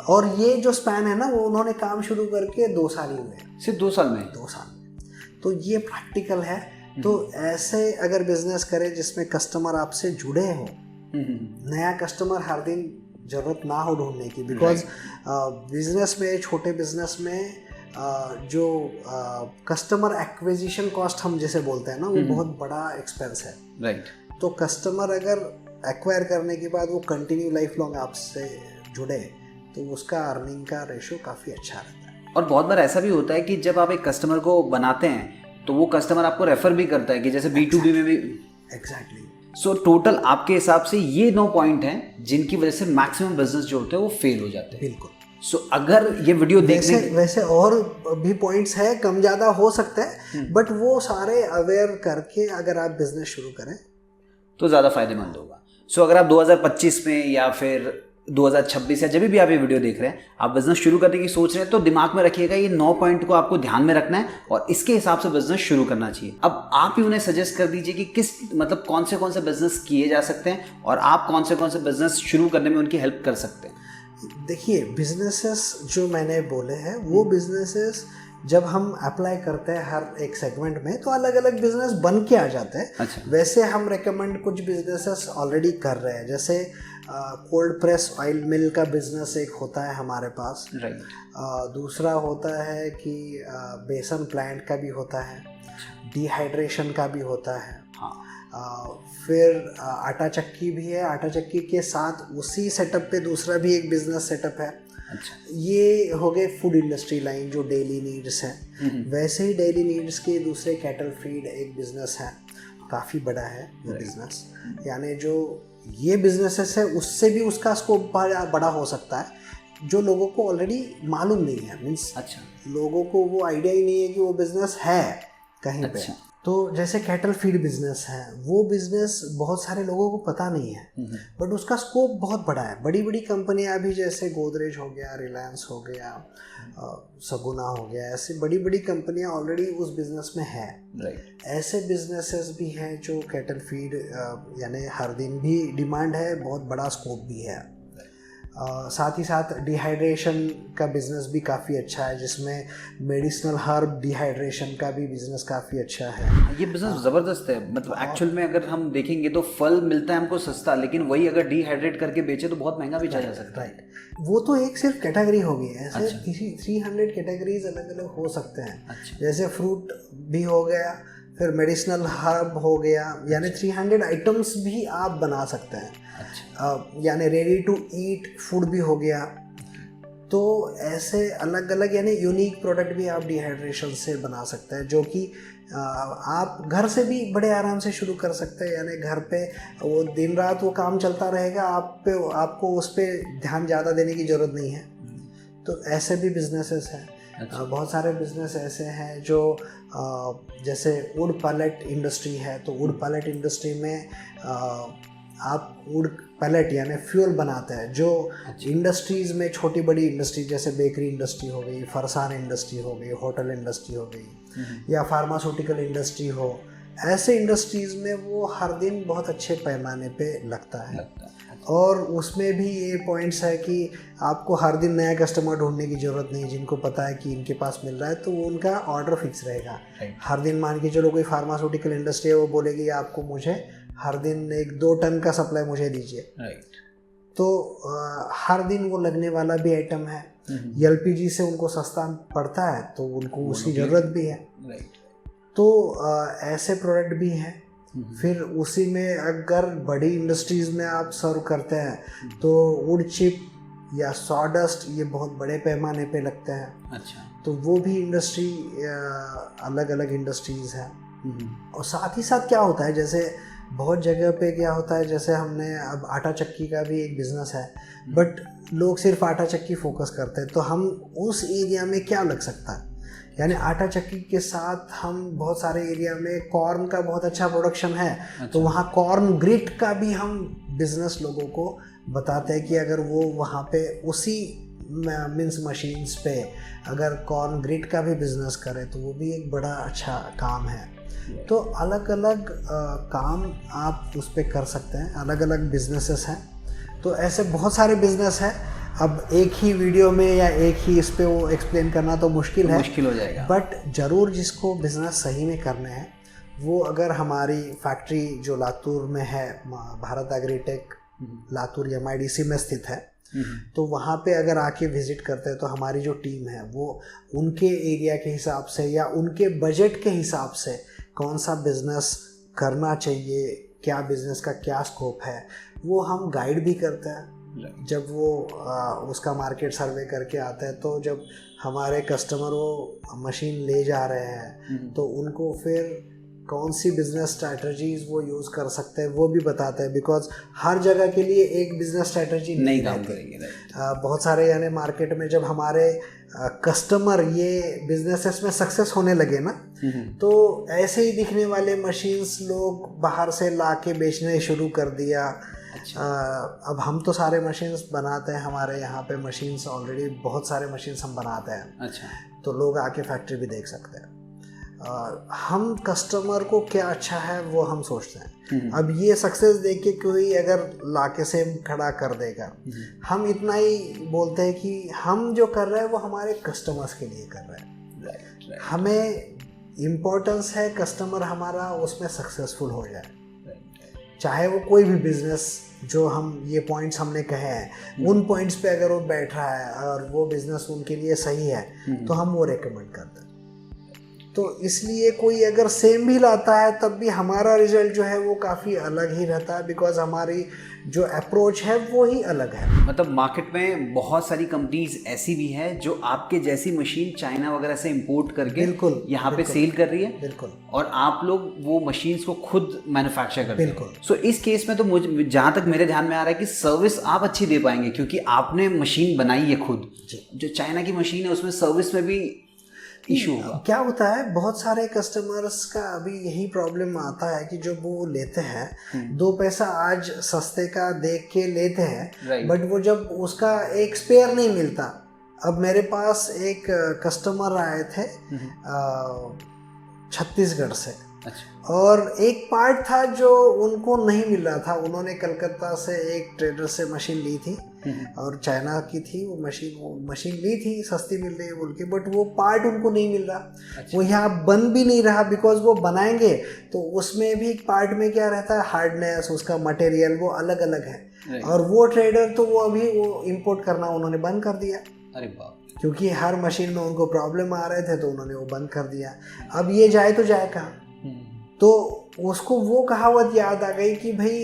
और ये जो स्पैन है ना, वो उन्होंने काम शुरू करके 2 साल ही हुए। सिर्फ 2 साल में? 2 साल। तो ये प्रैक्टिकल है। तो ऐसे अगर बिजनेस करें जिसमें कस्टमर आपसे जुड़े हो, नया कस्टमर हर दिन जरूरत ना हो ढूंढने की, बिकॉज बिजनेस में, छोटे बिजनेस में जो कस्टमर एक्विजिशन कॉस्ट हम जैसे बोलते हैं ना, वो बहुत बड़ा एक्सपेंस है। राइट। तो कस्टमर अगर एक्वायर करने के बाद वो कंटिन्यू लाइफ लॉन्ग आपसे जुड़े तो उसका अर्निंग का रेशो काफ़ी अच्छा रहता है। और बहुत बार ऐसा भी होता है कि जब आप एक कस्टमर को बनाते हैं तो वो कस्टमर आपको रेफर भी करता है, कि जैसे B2B में भी। एग्जैक्टली। सो टोटल आपके हिसाब से ये 9 पॉइंट हैं जिनकी वजह से मैक्सिमम बिजनेस जो होते हैं वो फेल हो जाते हैं। बिल्कुल। सो अगर ये वीडियो देखने वैसे और भी पॉइंट्स है, कम ज़्यादा हो सकता है, बट वो सारे अवेयर करके अगर आप बिजनेस शुरू करें तो ज़्यादा फायदेमंद होगा। सो अगर आप 2025 में या फिर 2026 या जब भी आप ये वीडियो देख रहे हैं, आप बिजनेस शुरू करने की सोच रहे हैं, तो दिमाग में रखिएगा ये 9 पॉइंट को आपको ध्यान में रखना है और इसके हिसाब से बिजनेस शुरू करना चाहिए। अब आप ही उन्हें सजेस्ट कर दीजिए कि किस मतलब कौन से बिजनेस किए जा सकते हैं और आप कौन से बिजनेस शुरू करने में उनकी हेल्प कर सकते हैं। देखिए, बिजनेसेस जो मैंने बोले हैं वो बिजनेसेस जब हम अप्लाई करते हैं हर एक सेगमेंट में तो अलग अलग बिजनेस बन के आ जाते हैं। अच्छा। वैसे हम रेकमेंड कुछ बिजनेसेस ऑलरेडी कर रहे हैं, जैसे कोल्ड प्रेस ऑयल मिल का बिजनेस एक होता है हमारे पास। राइट। दूसरा होता है कि बेसन प्लांट का भी होता है, डिहाइड्रेशन का भी होता है। हाँ। फिर आटा चक्की भी है। आटा चक्की के साथ उसी सेटअप पे दूसरा भी एक बिजनेस सेटअप है। अच्छा। ये हो गए फूड इंडस्ट्री लाइन जो डेली नीड्स है। वैसे ही डेली नीड्स के दूसरे कैटल फीड एक बिजनेस है, काफ़ी बड़ा है वो बिजनेस। यानी जो ये बिजनेसेस है उससे भी उसका स्कोप बड़ा हो सकता है, जो लोगों को ऑलरेडी मालूम नहीं है। मीन्स अच्छा, लोगों को वो आइडिया ही नहीं है कि वो बिजनेस है कहीं पे। तो जैसे कैटल फीड बिजनेस है, वो बिजनेस बहुत सारे लोगों को पता नहीं है, बट उसका स्कोप बहुत बड़ा है। बड़ी बड़ी कंपनियां भी जैसे गोदरेज हो गया, रिलायंस हो गया, सगुना हो गया, ऐसी बड़ी बड़ी कंपनियां ऑलरेडी उस बिजनेस में है। ऐसे बिजनेसेस भी हैं जो कैटल फीड यानी हर दिन भी डिमांड है, बहुत बड़ा स्कोप भी है। साथ ही साथ डिहाइड्रेशन का बिज़नेस भी काफ़ी अच्छा है, जिसमें मेडिसिनल हर्ब डिहाइड्रेशन का भी बिज़नेस काफ़ी अच्छा है। ये बिज़नेस ज़बरदस्त है। मतलब एक्चुअल में अगर हम देखेंगे तो फल मिलता है हमको सस्ता, लेकिन वही अगर डिहाइड्रेट करके बेचे तो बहुत महंगा बेचा जा सकता है। राइट, वो तो एक सिर्फ कैटेगरी हो गई है। ऐसे 300 कैटेगरीज अलग अलग हो सकते हैं। जैसे फ्रूट भी हो गया, फिर मेडिसिनल हर्ब हो गया, यानी 300 आइटम्स भी आप बना सकते हैं। यानी रेडी टू ईट फूड भी हो गया। तो ऐसे अलग अलग यानी यूनिक प्रोडक्ट भी आप डिहाइड्रेशन से बना सकते हैं, जो कि आप घर से भी बड़े आराम से शुरू कर सकते हैं। यानी घर पे वो दिन रात वो काम चलता रहेगा, आपको उस पर ध्यान ज़्यादा देने की ज़रूरत नहीं है। तो ऐसे भी बिजनेसेस हैं। बहुत सारे बिजनेस ऐसे हैं जो जैसे वुड पैलेट इंडस्ट्री है, तो वुड पैलेट इंडस्ट्री में आप वुड पैलेट यानी फ्यूल बनाते हैं, जो इंडस्ट्रीज़ में छोटी बड़ी इंडस्ट्री जैसे बेकरी इंडस्ट्री हो गई, फरसान इंडस्ट्री हो गई, होटल इंडस्ट्री हो गई, या फार्मास्यूटिकल इंडस्ट्री हो, ऐसे इंडस्ट्रीज़ में वो हर दिन बहुत अच्छे पैमाने पे लगता है। और उसमें भी ये पॉइंट्स है कि आपको हर दिन नया कस्टमर ढूंढने की ज़रूरत नहीं। जिनको पता है कि इनके पास मिल रहा है तो उनका ऑर्डर फिक्स रहेगा। हर दिन मान के चलो कोई फार्मास्यूटिकल इंडस्ट्री है, वो बोलेगी आपको मुझे हर दिन 1-2 टन का सप्लाई मुझे दीजिए। तो हर दिन वो लगने वाला भी आइटम है। एलपीजी से उनको सस्ता पड़ता है तो उनको उसकी ज़रूरत भी है। तो ऐसे प्रोडक्ट भी हैं। फिर उसी में अगर बड़ी इंडस्ट्रीज़ में आप सर्व करते हैं तो वुड चिप या सॉडस्ट ये बहुत बड़े पैमाने पे लगते हैं। तो वो भी इंडस्ट्री अलग अलग इंडस्ट्रीज़ हैं। और साथ ही साथ क्या होता है, जैसे बहुत जगह पे क्या होता है, जैसे हमने अब आटा चक्की का भी एक बिज़नेस है, बट लोग सिर्फ आटा चक्की फोकस करते हैं। तो हम उस एरिया में क्या लग सकता है, यानी आटा चक्की के साथ हम बहुत सारे एरिया में कॉर्न का बहुत अच्छा प्रोडक्शन है। तो वहाँ कॉर्न ग्रिट का भी हम बिजनेस लोगों को बताते हैं कि अगर वो वहाँ पे उसी मीन्स मशीन्स पे अगर कॉर्न ग्रिट का भी बिजनेस करें तो वो भी एक बड़ा अच्छा काम है। तो अलग अलग काम आप उस पर कर सकते हैं, अलग अलग बिजनेसेस हैं। तो ऐसे बहुत सारे बिजनेस हैं। अब एक ही वीडियो में या एक ही इस पे वो एक्सप्लेन करना तो मुश्किल हो जाएगा। बट ज़रूर जिसको बिज़नेस सही में करने हैं वो अगर हमारी फैक्ट्री जो लातूर में है, भारत एग्रीटेक लातूर MIDC में स्थित है, तो वहाँ पे अगर आके विज़िट करते हैं तो हमारी जो टीम है वो उनके एरिया के हिसाब से या उनके बजट के हिसाब से कौन सा बिज़नेस करना चाहिए, क्या बिज़नेस का क्या स्कोप है, वो हम गाइड भी करते हैं। जब वो उसका मार्केट सर्वे करके आते हैं तो जब हमारे कस्टमर वो मशीन ले जा रहे हैं तो उनको फिर कौन सी बिज़नेस स्ट्रैटेजीज़ वो यूज़ कर सकते हैं वो भी बताते हैं। बिकॉज हर जगह के लिए एक बिज़नेस स्ट्रैटेजी नहीं काम करेगी। बहुत सारे यानी मार्केट में जब हमारे कस्टमर ये बिजनेसेस में सक्सेस होने लगे ना, तो ऐसे ही दिखने वाले मशीन्स लोग बाहर से ला के बेचने शुरू कर दिया। अब हम तो सारे मशीन्स बनाते हैं, हमारे यहाँ पे मशीन्स ऑलरेडी बहुत सारे मशीन्स हम बनाते हैं। तो लोग आके फैक्ट्री भी देख सकते हैं। हम कस्टमर को क्या अच्छा है वो हम सोचते हैं। अब ये सक्सेस देख के कोई अगर लाके से खड़ा कर देगा, हम इतना ही बोलते हैं कि हम जो कर रहे हैं वो हमारे कस्टमर्स के लिए कर रहे हैं। हमें इम्पोर्टेंस है कस्टमर हमारा उसमें सक्सेसफुल हो जाए, चाहे वो कोई भी बिजनेस जो हम ये पॉइंट्स हमने कहे हैं उन पॉइंट्स पे अगर वो बैठ रहा है और वो बिजनेस उनके लिए सही है तो हम वो रेकमेंड करते हैं। तो इसलिए कोई अगर सेम भी लाता है तब भी हमारा रिजल्ट जो है वो काफ़ी अलग ही रहता है, बिकॉज हमारी जो अप्रोच है वो ही अलग है। मतलब मार्केट में बहुत सारी कंपनीज ऐसी भी है जो आपके जैसी मशीन चाइना वगैरह से इंपोर्ट करके बिल्कुल यहाँ पे सेल कर रही है। बिल्कुल। और आप लोग वो मशीन्स को खुद मैन्युफैक्चर करते हैं। बिल्कुल। सो इस केस में तो मुझे जहाँ तक मेरे ध्यान में आ रहा है कि सर्विस आप अच्छी दे पाएंगे क्योंकि आपने मशीन बनाई है खुद। जो चाइना की मशीन है उसमें सर्विस में भी इशू होगा। क्या होता है, बहुत सारे कस्टमर्स का अभी यही प्रॉब्लम आता है कि जो वो लेते हैं 2 पैसा आज सस्ते का देख के लेते हैं, बट वो जब उसका एक स्पेयर नहीं मिलता। अब मेरे पास एक कस्टमर आए थे छत्तीसगढ़ से, अच्छा। और एक पार्ट था जो उनको नहीं मिल रहा था। उन्होंने कलकत्ता से एक ट्रेडर से मशीन ली थी और चाइना की थी वो मशीन ली थी, सस्ती मिल रही है बोल के, बट वो पार्ट उनको नहीं मिल रहा। अच्छा। वो यहाँ बन भी नहीं रहा, बिकॉज वो बनाएंगे तो उसमें भी पार्ट में क्या रहता है, हार्डनेस, उसका मटेरियल वो अलग अलग है। और वो ट्रेडर तो वो अभी वो इम्पोर्ट करना उन्होंने बंद कर दिया। अरे बाप, क्योंकि हर मशीन में उनको प्रॉब्लम आ रहे थे तो उन्होंने वो बंद कर दिया। अब ये जाए तो जाए कहाँ? तो उसको वो कहावत याद आ गई कि भाई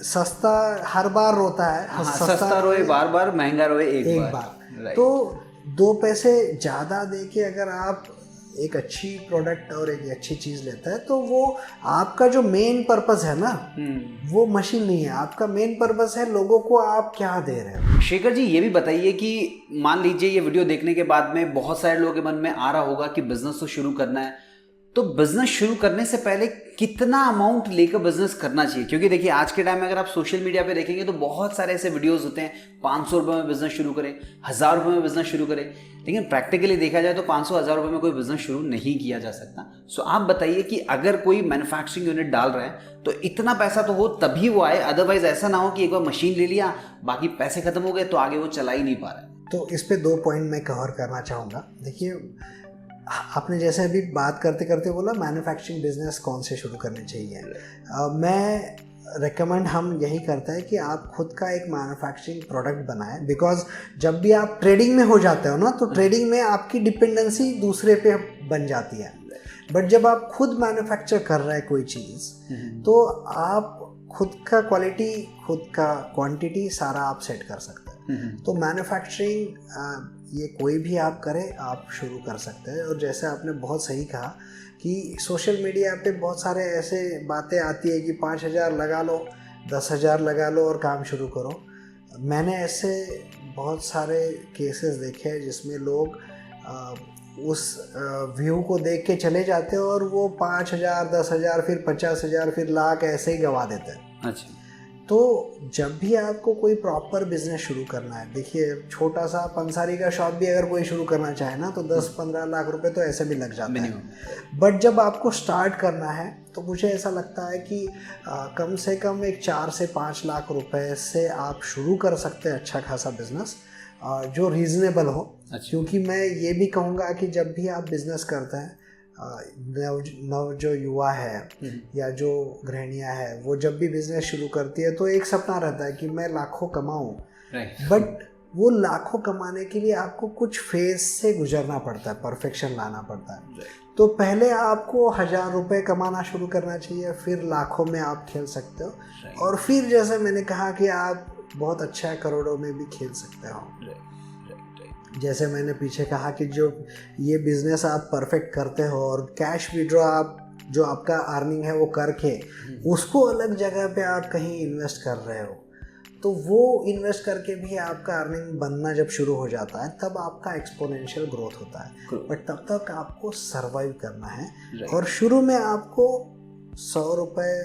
सस्ता हर बार रोता है। हाँ, सस्ता रोए बार बार, महंगा रोए एक बार। तो 2 पैसे ज़्यादा दे के अगर आप एक अच्छी प्रोडक्ट और एक अच्छी चीज़ लेता है तो वो आपका जो मेन पर्पस है ना, वो मशीन नहीं है। आपका मेन पर्पस है लोगों को आप क्या दे रहे हो। शेखर जी, ये भी बताइए कि मान लीजिए ये वीडियो देखने के बाद में बहुत सारे लोगों के मन में आ रहा होगा कि बिजनेस तो शुरू करना है, तो बिजनेस शुरू करने से पहले कितना अमाउंट लेकर बिजनेस करना चाहिए? क्योंकि देखिए आज के टाइम में अगर आप सोशल मीडिया पे देखेंगे तो बहुत सारे ऐसे वीडियोस होते हैं, 500 रुपये में बिजनेस शुरू करें, 1000 रुपये में बिजनेस शुरू करें, लेकिन प्रैक्टिकली देखा जाए तो 500-1000 रुपये में कोई बिजनेस शुरू नहीं किया जा सकता। सो आप बताइए कि अगर कोई मैन्युफैक्चरिंग यूनिट डाल रहा है तो इतना पैसा तो हो तभी वो आए, अदरवाइज ऐसा ना हो कि एक बार मशीन ले लिया, बाकी पैसे खत्म हो गए तो आगे वो चला ही नहीं पा रहा है। तो इस पे 2 पॉइंट मैं कवर करना चाहूँगा। देखिए, आपने जैसे अभी बात करते करते बोला मैन्युफैक्चरिंग बिजनेस कौन से शुरू करने चाहिए। मैं रेकमेंड हम यही करते हैं कि आप खुद का एक मैन्युफैक्चरिंग प्रोडक्ट बनाएं, बिकॉज जब भी आप ट्रेडिंग में हो जाते हो ना, तो ट्रेडिंग में आपकी डिपेंडेंसी दूसरे पे बन जाती है। बट जब आप खुद मैन्युफैक्चर कर रहे हैं कोई चीज़, तो आप खुद का क्वालिटी, खुद का क्वांटिटी सारा आप सेट कर सकते हैं। तो मैन्युफैक्चरिंग ये कोई भी आप करें, आप शुरू कर सकते हैं। और जैसे आपने बहुत सही कहा कि सोशल मीडिया पे बहुत सारे ऐसे बातें आती है कि 5000 लगा लो, 10,000 लगा लो और काम शुरू करो। मैंने ऐसे बहुत सारे केसेस देखे हैं जिसमें लोग उस व्यू को देख के चले जाते हैं और वो 5000, 10,000, फिर 50,000, फिर लाख ऐसे ही गंवा देते हैं। अच्छा। तो जब भी आपको कोई प्रॉपर बिजनेस शुरू करना है, देखिए छोटा सा पंसारी का शॉप भी अगर कोई शुरू करना चाहे ना, तो 10-15 लाख रुपए तो ऐसे भी लग जाते हैं। बट जब आपको स्टार्ट करना है तो मुझे ऐसा लगता है कि कम से कम एक 4 से 5 लाख रुपए से आप शुरू कर सकते हैं अच्छा खासा बिजनेस, जो रीज़नेबल हो। क्योंकि मैं ये भी कहूँगा कि जब भी आप बिजनेस करते हैं, नव जो युवा है या जो गृहिणियाँ है, वो जब भी बिजनेस शुरू करती है तो एक सपना रहता है कि मैं लाखों कमाऊँ। बट वो लाखों कमाने के लिए आपको कुछ फेज से गुजरना पड़ता है, परफेक्शन लाना पड़ता है। तो पहले आपको 1000 रुपये कमाना शुरू करना चाहिए, फिर लाखों में आप खेल सकते हो, और फिर जैसे मैंने कहा कि आप बहुत अच्छा करोड़ों में भी खेल सकते हो। जैसे मैंने पीछे कहा कि जो ये बिज़नेस आप परफेक्ट करते हो और कैश विड्रॉ आप जो आपका अर्निंग है वो करके उसको अलग जगह पे आप कहीं इन्वेस्ट कर रहे हो, तो वो इन्वेस्ट करके भी आपका अर्निंग बनना जब शुरू हो जाता है तब आपका एक्सपोनेंशियल ग्रोथ होता है। बट तब तक आपको सर्वाइव करना है और शुरू में आपको 100 रुपये,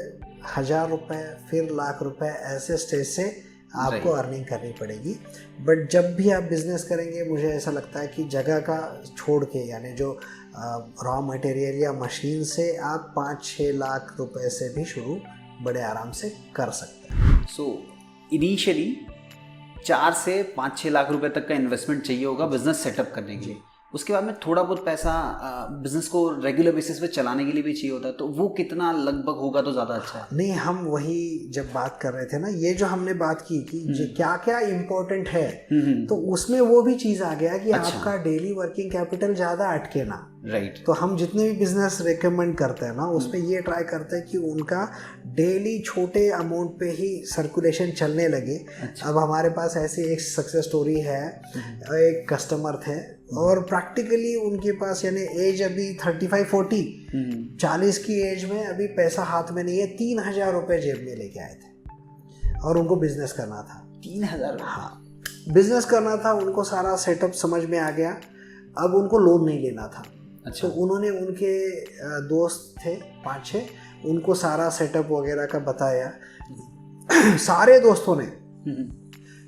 1000 रुपये, फिर लाख रुपए ऐसे स्टेज से आपको अर्निंग करनी पड़ेगी। बट जब भी आप बिजनेस करेंगे, मुझे ऐसा लगता है कि जगह का छोड़ के, यानी जो रॉ मटेरियल या मशीन से आप 5-6 लाख रुपए से भी शुरू बड़े आराम से कर सकते हैं। सो इनिशियली 4 से 5-6 लाख रुपए तक का इन्वेस्टमेंट चाहिए होगा बिजनेस सेटअप करने के लिए। उसके बाद में थोड़ा बहुत पैसा बिजनेस को रेगुलर बेसिस पे चलाने के लिए भी चाहिए होता है, तो वो कितना लगभग होगा तो ज़्यादा अच्छा है? नहीं, हम वही जब बात कर रहे थे ना, ये जो हमने बात की कि क्या क्या इम्पोर्टेंट है, तो उसमें वो भी चीज़ आ गया कि आपका डेली वर्किंग कैपिटल ज़्यादा अटके ना। राइट। तो हम जितने भी बिजनेस रेकमेंड करते हैं ना, उसमें ये ट्राई करते हैं कि उनका डेली छोटे अमाउंट पे ही सर्कुलेशन चलने लगे। अब हमारे पास ऐसी एक सक्सेस स्टोरी है, एक कस्टमर थे और प्रैक्टिकली उनके पास, यानी एज अभी 35-40, 40 की एज में अभी पैसा हाथ में नहीं है, 3000 रुपये जेब में लेके आए थे और उनको बिजनेस करना था। 3000? हाँ, बिजनेस करना था उनको, सारा सेटअप समझ में आ गया। अब उनको लोन नहीं लेना था, अच्छा। तो उन्होंने उनके दोस्त थे 5-6, उनको सारा सेटअप वगैरह का बताया। सारे दोस्तों ने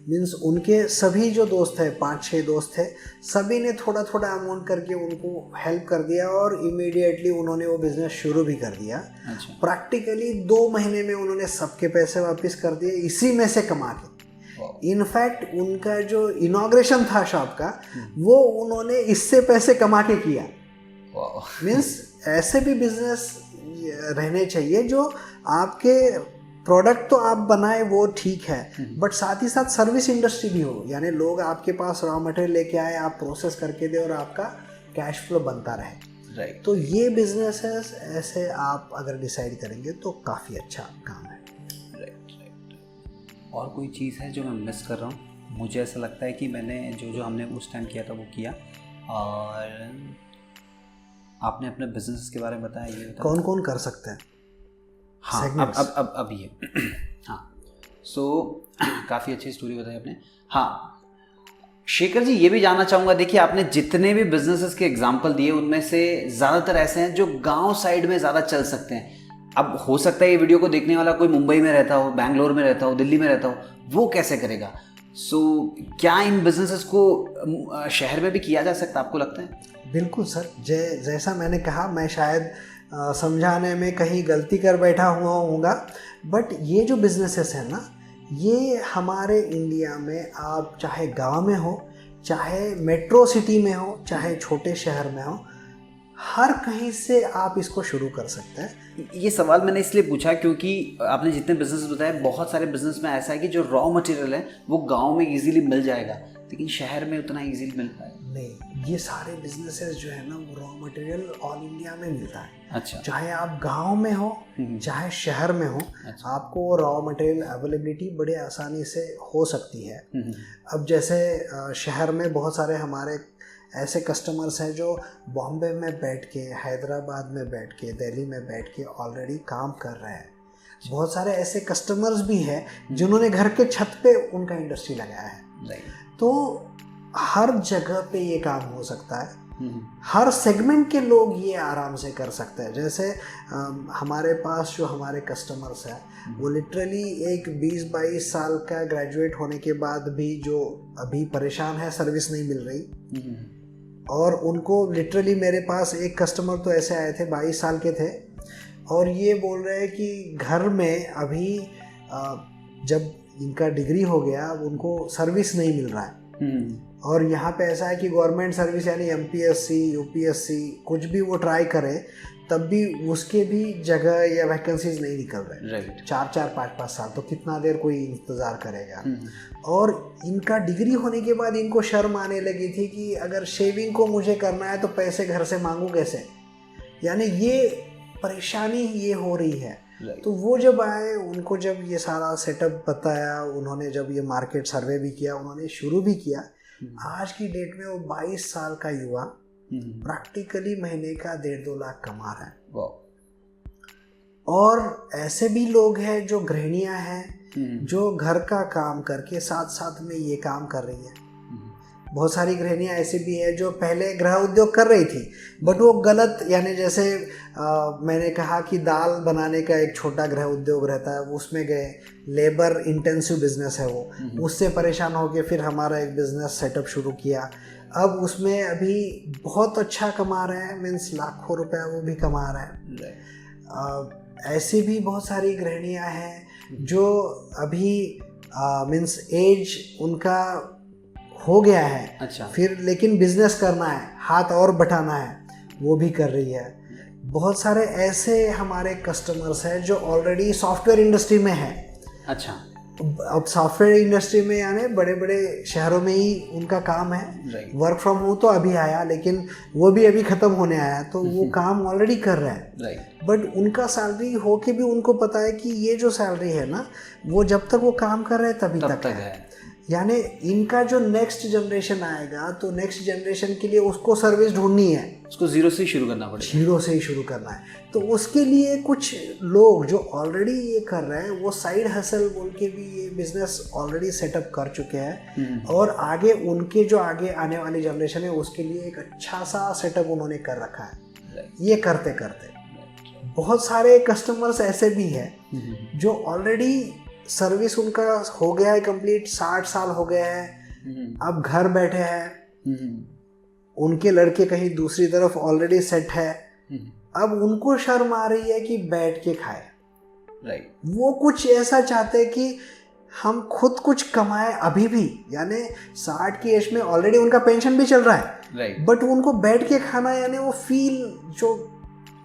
मीन्स उनके सभी जो दोस्त थे 5-6 दोस्त थे, सभी ने थोड़ा थोड़ा अमाउंट करके उनको हेल्प कर दिया और इमीडिएटली उन्होंने वो बिज़नेस शुरू भी कर दिया। अच्छा। प्रैक्टिकली 2 महीने में उन्होंने सबके पैसे वापस कर दिए इसी में से कमा के। इनफैक्ट उनका जो इनॉग्रेशन था शॉप का, वो उन्होंने इससे पैसे कमा के किया। मीन्स ऐसे भी बिजनेस रहने चाहिए जो आपके प्रोडक्ट तो आप बनाए वो ठीक है, बट साथ ही साथ सर्विस इंडस्ट्री भी हो, यानी लोग आपके पास रॉ मटेरियल लेके आए, आप प्रोसेस करके दे और आपका कैश फ्लो बनता रहे। राइट। तो ये बिजनेसेस ऐसे आप अगर डिसाइड करेंगे तो काफ़ी अच्छा काम है। और कोई चीज़ है जो मैं मिस कर रहा हूँ? मुझे ऐसा लगता है कि मैंने जो हमने उस टाइम किया था वो किया। और आपने अपने बिजनेस के बारे में बताया, ये बताया कौन कौन कर सकते हैं। हाँ, अब ये हाँ, सो काफ़ी अच्छी स्टोरी बताई आपने। हाँ शेखर जी, ये भी जानना चाहूँगा, देखिए आपने जितने भी बिजनेसेस के एग्जांपल दिए उनमें से ज़्यादातर ऐसे हैं जो गांव साइड में ज़्यादा चल सकते हैं। अब हो सकता है ये वीडियो को देखने वाला कोई मुंबई में रहता हो, बैंगलोर में रहता हो, दिल्ली में रहता हो, वो कैसे करेगा? सो क्या इन बिजनेसेस को शहर में भी किया जा सकता, आपको लगता है? बिल्कुल सर, जैसा मैंने कहा, मैं शायद समझाने में कहीं गलती कर बैठा हुआ होऊंगा, बट ये जो बिजनेसेस हैं ना, ये हमारे इंडिया में आप चाहे गांव में हो, चाहे मेट्रो सिटी में हो, चाहे छोटे शहर में हो, हर कहीं से आप इसको शुरू कर सकते हैं। ये सवाल मैंने इसलिए पूछा क्योंकि आपने जितने बिजनेस बताए, बहुत सारे बिजनेस में ऐसा है कि जो रॉ मटेरियल है वो गांव में इजीली मिल जाएगा, लेकिन शहर में उतना इजीली मिल पाएगा नहीं। ये सारे बिजनेसेस जो है ना, वो रॉ मटेरियल ऑल इंडिया में मिलता है। अच्छा। चाहे आप गांव में हो चाहे शहर में हो, अच्छा। आपको वो रॉ मटेरियल अवेलेबिलिटी बड़े आसानी से हो सकती है। अब जैसे शहर में बहुत सारे हमारे ऐसे कस्टमर्स हैं जो बॉम्बे में बैठ के, हैदराबाद में बैठ के, दिल्ली में बैठ के ऑलरेडी काम कर रहे हैं। बहुत सारे ऐसे कस्टमर्स भी हैं जिन्होंने घर के छत पे उनका इंडस्ट्री लगाया है। तो हर जगह पे ये काम हो सकता है, हर सेगमेंट के लोग ये आराम से कर सकते हैं। जैसे हमारे पास जो हमारे कस्टमर्स हैं, वो लिटरली एक 20-22 साल का ग्रेजुएट होने के बाद भी जो अभी परेशान है, सर्विस नहीं मिल रही, और उनको लिटरली, मेरे पास एक कस्टमर तो ऐसे आए थे 22 साल के थे, और ये बोल रहे हैं कि घर में अभी जब इनका डिग्री हो गया, अब उनको सर्विस नहीं मिल रहा है। और यहाँ पे ऐसा है कि गवर्नमेंट सर्विस यानी MPSC, UPSC कुछ भी वो ट्राई करे, तब भी उसके भी जगह या वैकेंसीज नहीं निकल रहे। राइट। 4-4, 5-5 साल, तो कितना देर कोई इंतज़ार करेगा। और इनका डिग्री होने के बाद इनको शर्म आने लगी थी कि अगर शेविंग को मुझे करना है तो पैसे घर से मांगूँ कैसे, यानी ये परेशानी ये हो रही है। तो वो जब आए, उनको जब ये सारा सेटअप बताया, उन्होंने जब ये मार्केट सर्वे भी किया, उन्होंने शुरू भी किया। आज की डेट में वो 22 साल का युवा प्रैक्टिकली महीने का 1.5-2 लाख कमा रहा है। और ऐसे भी लोग हैं जो गृहिणियां हैं, जो घर का काम करके साथ साथ में ये काम कर रही है। बहुत सारी गृहिणियां ऐसी भी है जो पहले गृह उद्योग कर रही थी, बट वो गलत, यानी जैसे मैंने कहा कि दाल बनाने का एक छोटा गृह उद्योग रहता है, उसमें गए, लेबर इंटेंसिव बिजनेस है वो, उससे परेशान हो के फिर हमारा एक बिजनेस सेटअप शुरू किया। अब उसमें अभी बहुत अच्छा कमा रहे हैं, मीन्स लाखों रुपया वो भी कमा रहे हैं। ऐसी भी बहुत सारी गृहिणियां हैं जो अभी मीन्स एज उनका हो गया है, अच्छा, फिर लेकिन बिजनेस करना है, हाथ और बटाना है, वो भी कर रही है। बहुत सारे ऐसे हमारे कस्टमर्स हैं जो ऑलरेडी सॉफ्टवेयर इंडस्ट्री में है। अच्छा। अब सॉफ्टवेयर इंडस्ट्री में यानी बड़े बड़े शहरों में ही उनका काम है। वर्क फ्रॉम होम तो अभी आया, लेकिन वो भी अभी ख़त्म होने आया, तो वो काम ऑलरेडी कर रहे हैं। बट उनका सैलरी हो के भी उनको पता है कि ये जो सैलरी है ना, वो जब तक वो काम कर रहे हैं तभी तक है। यानी इनका जो नेक्स्ट जनरेशन आएगा तो नेक्स्ट जनरेशन के लिए उसको सर्विस ढूंढनी है, उसको जीरो से ही शुरू करना पड़ेगा। जीरो से ही शुरू करना है। तो उसके लिए कुछ लोग जो ऑलरेडी ये कर रहे हैं वो साइड हसल बोल के भी ये बिजनेस ऑलरेडी सेटअप कर चुके हैं और आगे उनके जो आगे आने वाली जनरेशन है उसके लिए एक अच्छा सा सेटअप उन्होंने कर रखा है। ये करते करते बहुत सारे कस्टमर्स ऐसे भी हैं जो ऑलरेडी सर्विस उनका हो गया है कंप्लीट, 60 साल हो गए हैं, अब घर बैठे हैं, उनके लड़के कहीं दूसरी तरफ ऑलरेडी सेट है, अब उनको शर्म आ रही है कि बैठ के खाए। राइट। वो कुछ ऐसा चाहते हैं कि हम खुद कुछ कमाए अभी भी, यानी 60 की एज में ऑलरेडी उनका पेंशन भी चल रहा है, राइट, बट उनको बैठ के खाना, यानी वो फील जो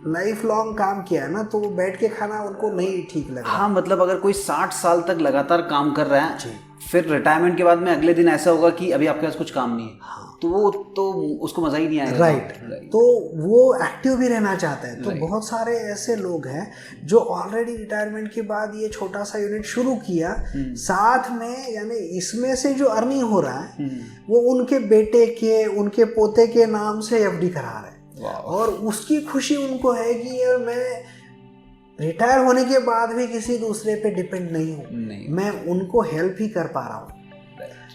लाइफ लॉन्ग काम किया है ना, तो वो बैठ के खाना उनको नहीं ठीक लगा। हाँ, मतलब अगर कोई 60 साल तक लगातार काम कर रहा है फिर रिटायरमेंट के बाद में अगले दिन ऐसा होगा कि अभी आपके पास कुछ काम नहीं है, हाँ। तो वो तो उसको मजा ही नहीं आएगा। राइट। तो वो एक्टिव भी रहना चाहते हैं। तो बहुत सारे ऐसे लोग हैं जो ऑलरेडी रिटायरमेंट के बाद ये छोटा सा यूनिट शुरू किया, साथ में यानी इसमें से जो अर्निंग हो रहा है वो उनके बेटे के, उनके पोते के नाम से एफडी करा रहे हैं और उसकी खुशी उनको है कि यार मैं रिटायर होने के बाद भी किसी दूसरे पे डिपेंड नहीं हूँ, मैं उनको हेल्प ही कर पा रहा हूँ।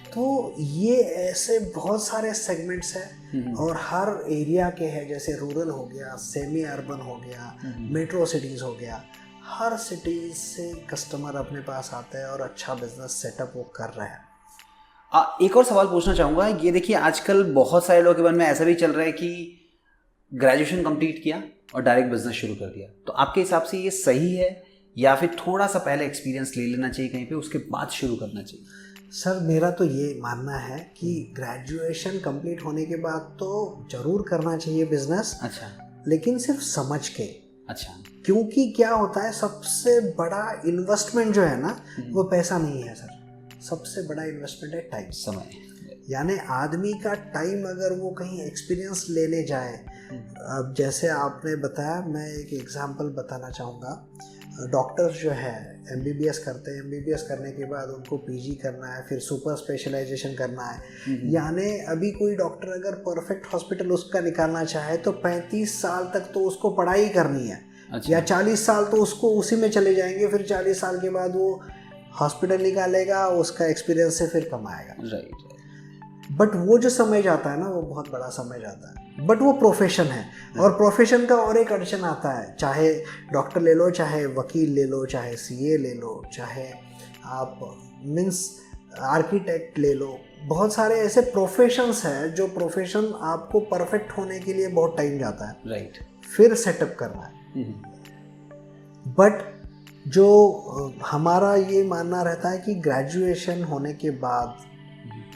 तो ये ऐसे बहुत सारे सेगमेंट्स हैं और हर एरिया के हैं, जैसे रूरल हो गया, सेमी अर्बन हो गया, मेट्रो सिटीज़ हो गया, हर सिटीज़ से कस्टमर अपने पास आते हैं और अच्छा बिजनेस सेटअप वो कर रहे हैं। एक और सवाल पूछना चाहूँगा, ये देखिए आजकल बहुत सारे लोगों के मन में ऐसा भी चल रहा है कि ग्रेजुएशन कंप्लीट किया और डायरेक्ट बिजनेस शुरू कर दिया, तो आपके हिसाब से ये सही है या फिर थोड़ा सा पहले एक्सपीरियंस ले लेना चाहिए कहीं पे, उसके बाद शुरू करना चाहिए? सर मेरा तो ये मानना है कि ग्रेजुएशन कंप्लीट होने के बाद तो ज़रूर करना चाहिए बिजनेस। अच्छा। लेकिन सिर्फ समझ के। अच्छा। क्योंकि क्या होता है, सबसे बड़ा इन्वेस्टमेंट जो है ना वो पैसा नहीं है सर, सबसे बड़ा इन्वेस्टमेंट है टाइम, समय। यानी आदमी का टाइम अगर वो कहीं एक्सपीरियंस लेने जाए, अब जैसे आपने बताया, मैं एक एग्जांपल बताना चाहूँगा। डॉक्टर्स जो है एमबीबीएस करते हैं, एमबीबीएस करने के बाद उनको पीजी करना है, फिर सुपर स्पेशलाइजेशन करना है। यानी अभी कोई डॉक्टर अगर परफेक्ट हॉस्पिटल उसका निकालना चाहे तो 35 साल तक तो उसको पढ़ाई करनी है। अच्छा। या 40 साल तो उसको उसी में चले जाएंगे, फिर 40 साल के बाद वो हॉस्पिटल निकालेगा, उसका एक्सपीरियंस से फिर कमाएगा। राइट। बट वो जो समय जाता है ना, वो बहुत बड़ा समय जाता है, बट वो प्रोफेशन है। और प्रोफेशन का और एक अड़चन आता है, चाहे डॉक्टर ले लो, चाहे वकील ले लो, चाहे सीए ले लो, चाहे आप मीन्स आर्किटेक्ट ले लो, बहुत सारे ऐसे प्रोफेशंस हैं जो प्रोफेशन आपको परफेक्ट होने के लिए बहुत टाइम जाता है। राइट। फिर सेटअप करना है। बट जो हमारा ये मानना रहता है कि ग्रेजुएशन होने के बाद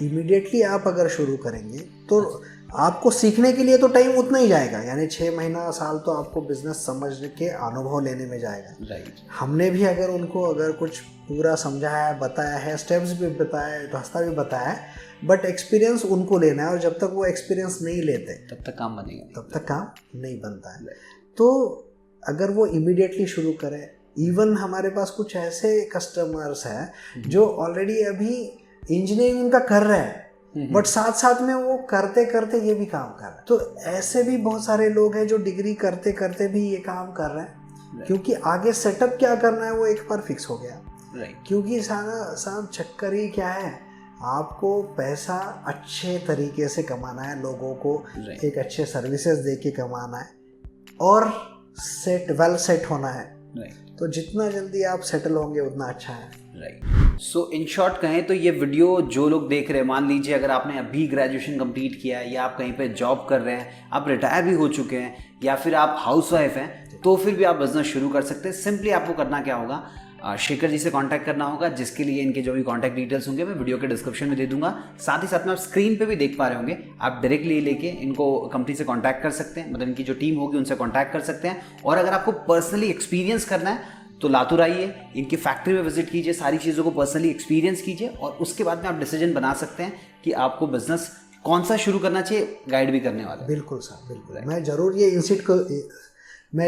इमीडिएटली आप अगर शुरू करेंगे तो आपको सीखने के लिए तो टाइम उतना ही जाएगा, यानी 6 महीना साल तो आपको बिजनेस समझने के अनुभव लेने में जाएगा। राइट। हमने भी अगर उनको अगर कुछ पूरा समझाया है, बताया है, स्टेप्स भी बताया है, रास्ता भी बताया है, बट एक्सपीरियंस उनको लेना है। और जब तक वो एक्सपीरियंस नहीं लेते तब तक काम बनेगा, तब तक काम नहीं बनता है। तो अगर वो इमीडिएटली शुरू करें, इवन हमारे पास कुछ ऐसे कस्टमर्स हैं जो ऑलरेडी अभी इंजीनियरिंग उनका कर रहे हैं, बट साथ साथ में वो करते करते ये भी काम कर रहे हैं। तो ऐसे भी बहुत सारे लोग हैं जो डिग्री करते करते भी ये काम कर रहे हैं, क्योंकि आगे सेटअप क्या करना है वो एक बार फिक्स हो गया। क्योंकि साहब चक्कर ही क्या है, आपको पैसा अच्छे तरीके से कमाना है, लोगों को एक अच्छे सर्विसेज दे के कमाना है और वेल सेट होना है। तो जितना जल्दी आप सेटल होंगे उतना अच्छा है। राइट। सो इन शॉर्ट कहें तो ये वीडियो जो लोग देख रहे हैं, मान लीजिए अगर आपने अभी ग्रेजुएशन कंप्लीट किया है या आप कहीं पे जॉब कर रहे हैं, आप रिटायर भी हो चुके हैं या फिर आप हाउसवाइफ हैं, तो फिर भी आप बिजनेस शुरू कर सकते हैं। सिंपली आपको करना क्या होगा, शेखर जी से कांटेक्ट करना होगा, जिसके लिए इनके जो भी कांटेक्ट डिटेल्स होंगे मैं वीडियो के डिस्क्रिप्शन में दे दूंगा। साथ ही साथ में आप स्क्रीन पे भी देख पा रहे होंगे, आप डायरेक्टली लेके इनको कंपनी से कांटेक्ट कर सकते हैं, मतलब इनकी जो टीम होगी उनसे कांटेक्ट कर सकते हैं। और अगर आपको पर्सनली एक्सपीरियंस करना है तो लातूर आइए, इनकी फैक्ट्री में विजिट कीजिए, सारी चीज़ों को पर्सनली एक्सपीरियंस कीजिए और उसके बाद में आप डिसीजन बना सकते हैं कि आपको बिजनेस कौन सा शुरू करना चाहिए। गाइड भी करने वाला है। बिल्कुल सर, बिल्कुल। मैं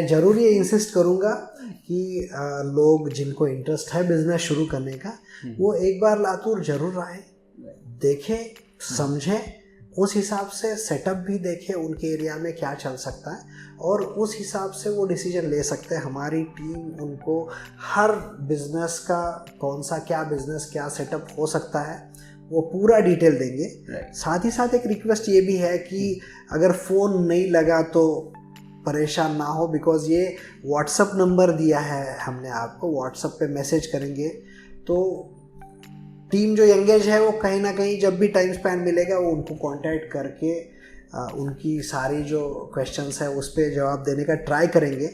ज़रूर ये इंसिस्ट करूँगा कि लोग जिनको इंटरेस्ट है बिजनेस शुरू करने का, वो एक बार लातूर ज़रूर आए देखें, समझें, उस हिसाब से सेटअप भी देखें उनके एरिया में क्या चल सकता है और उस हिसाब से वो डिसीजन ले सकते हैं। हमारी टीम उनको हर बिजनेस का कौन सा क्या बिजनेस क्या सेटअप हो सकता है वो पूरा डिटेल देंगे। साथ ही साथ एक रिक्वेस्ट ये भी है कि अगर फ़ोन नहीं लगा तो परेशान ना हो, बिकॉज़ ये व्हाट्सअप नंबर दिया है हमने आपको, व्हाट्सअप पे मैसेज करेंगे तो टीम जो एंगेज है वो कहीं ना कहीं जब भी टाइम स्पैन मिलेगा वो उनको कांटेक्ट करके उनकी सारी जो क्वेश्चंस है उस पर जवाब देने का ट्राई करेंगे।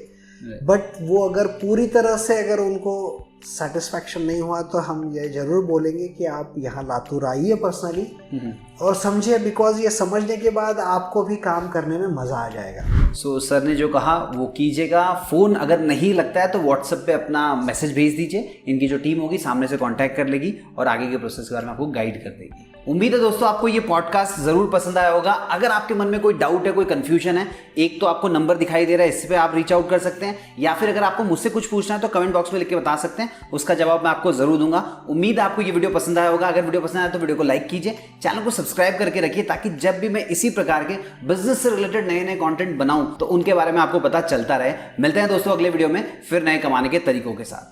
बट वो अगर पूरी तरह से अगर उनको सेटिस्फैक्शन नहीं हुआ तो हम ये ज़रूर बोलेंगे कि आप यहाँ लातूर आइए पर्सनली और समझिए, बिकॉज ये समझने के बाद आपको भी काम करने में मज़ा आ जाएगा। सो सर ने जो कहा वो कीजिएगा। फ़ोन अगर नहीं लगता है तो व्हाट्सएप पे अपना मैसेज भेज दीजिए, इनकी जो टीम होगी सामने से कांटेक्ट कर लेगी और आगे के प्रोसेस के बारे में आपको गाइड कर देगी। उम्मीद है दोस्तों आपको ये पॉडकास्ट ज़रूर पसंद आया होगा। अगर आपके मन में कोई डाउट है, कोई कन्फ्यूजन है, एक तो आपको नंबर दिखाई दे रहा है, इस पर आप रीच आउट कर सकते हैं, या फिर अगर आपको मुझसे कुछ पूछना है तो कमेंट बॉक्स में लिख के बता सकते हैं, उसका जवाब मैं आपको ज़रूर दूंगा। उम्मीद है आपको ये वीडियो पसंद आया होगा। अगर वीडियो पसंद आया तो वीडियो को लाइक कीजिए, चैनल को सब्सक्राइब करके रखिए ताकि जब भी मैं इसी प्रकार के बिजनेस से रिलेटेड नए नए कंटेंट बनाऊं तो उनके बारे में आपको पता चलता रहे। मिलते हैं दोस्तों अगले वीडियो में फिर नए कमाने के तरीकों के साथ।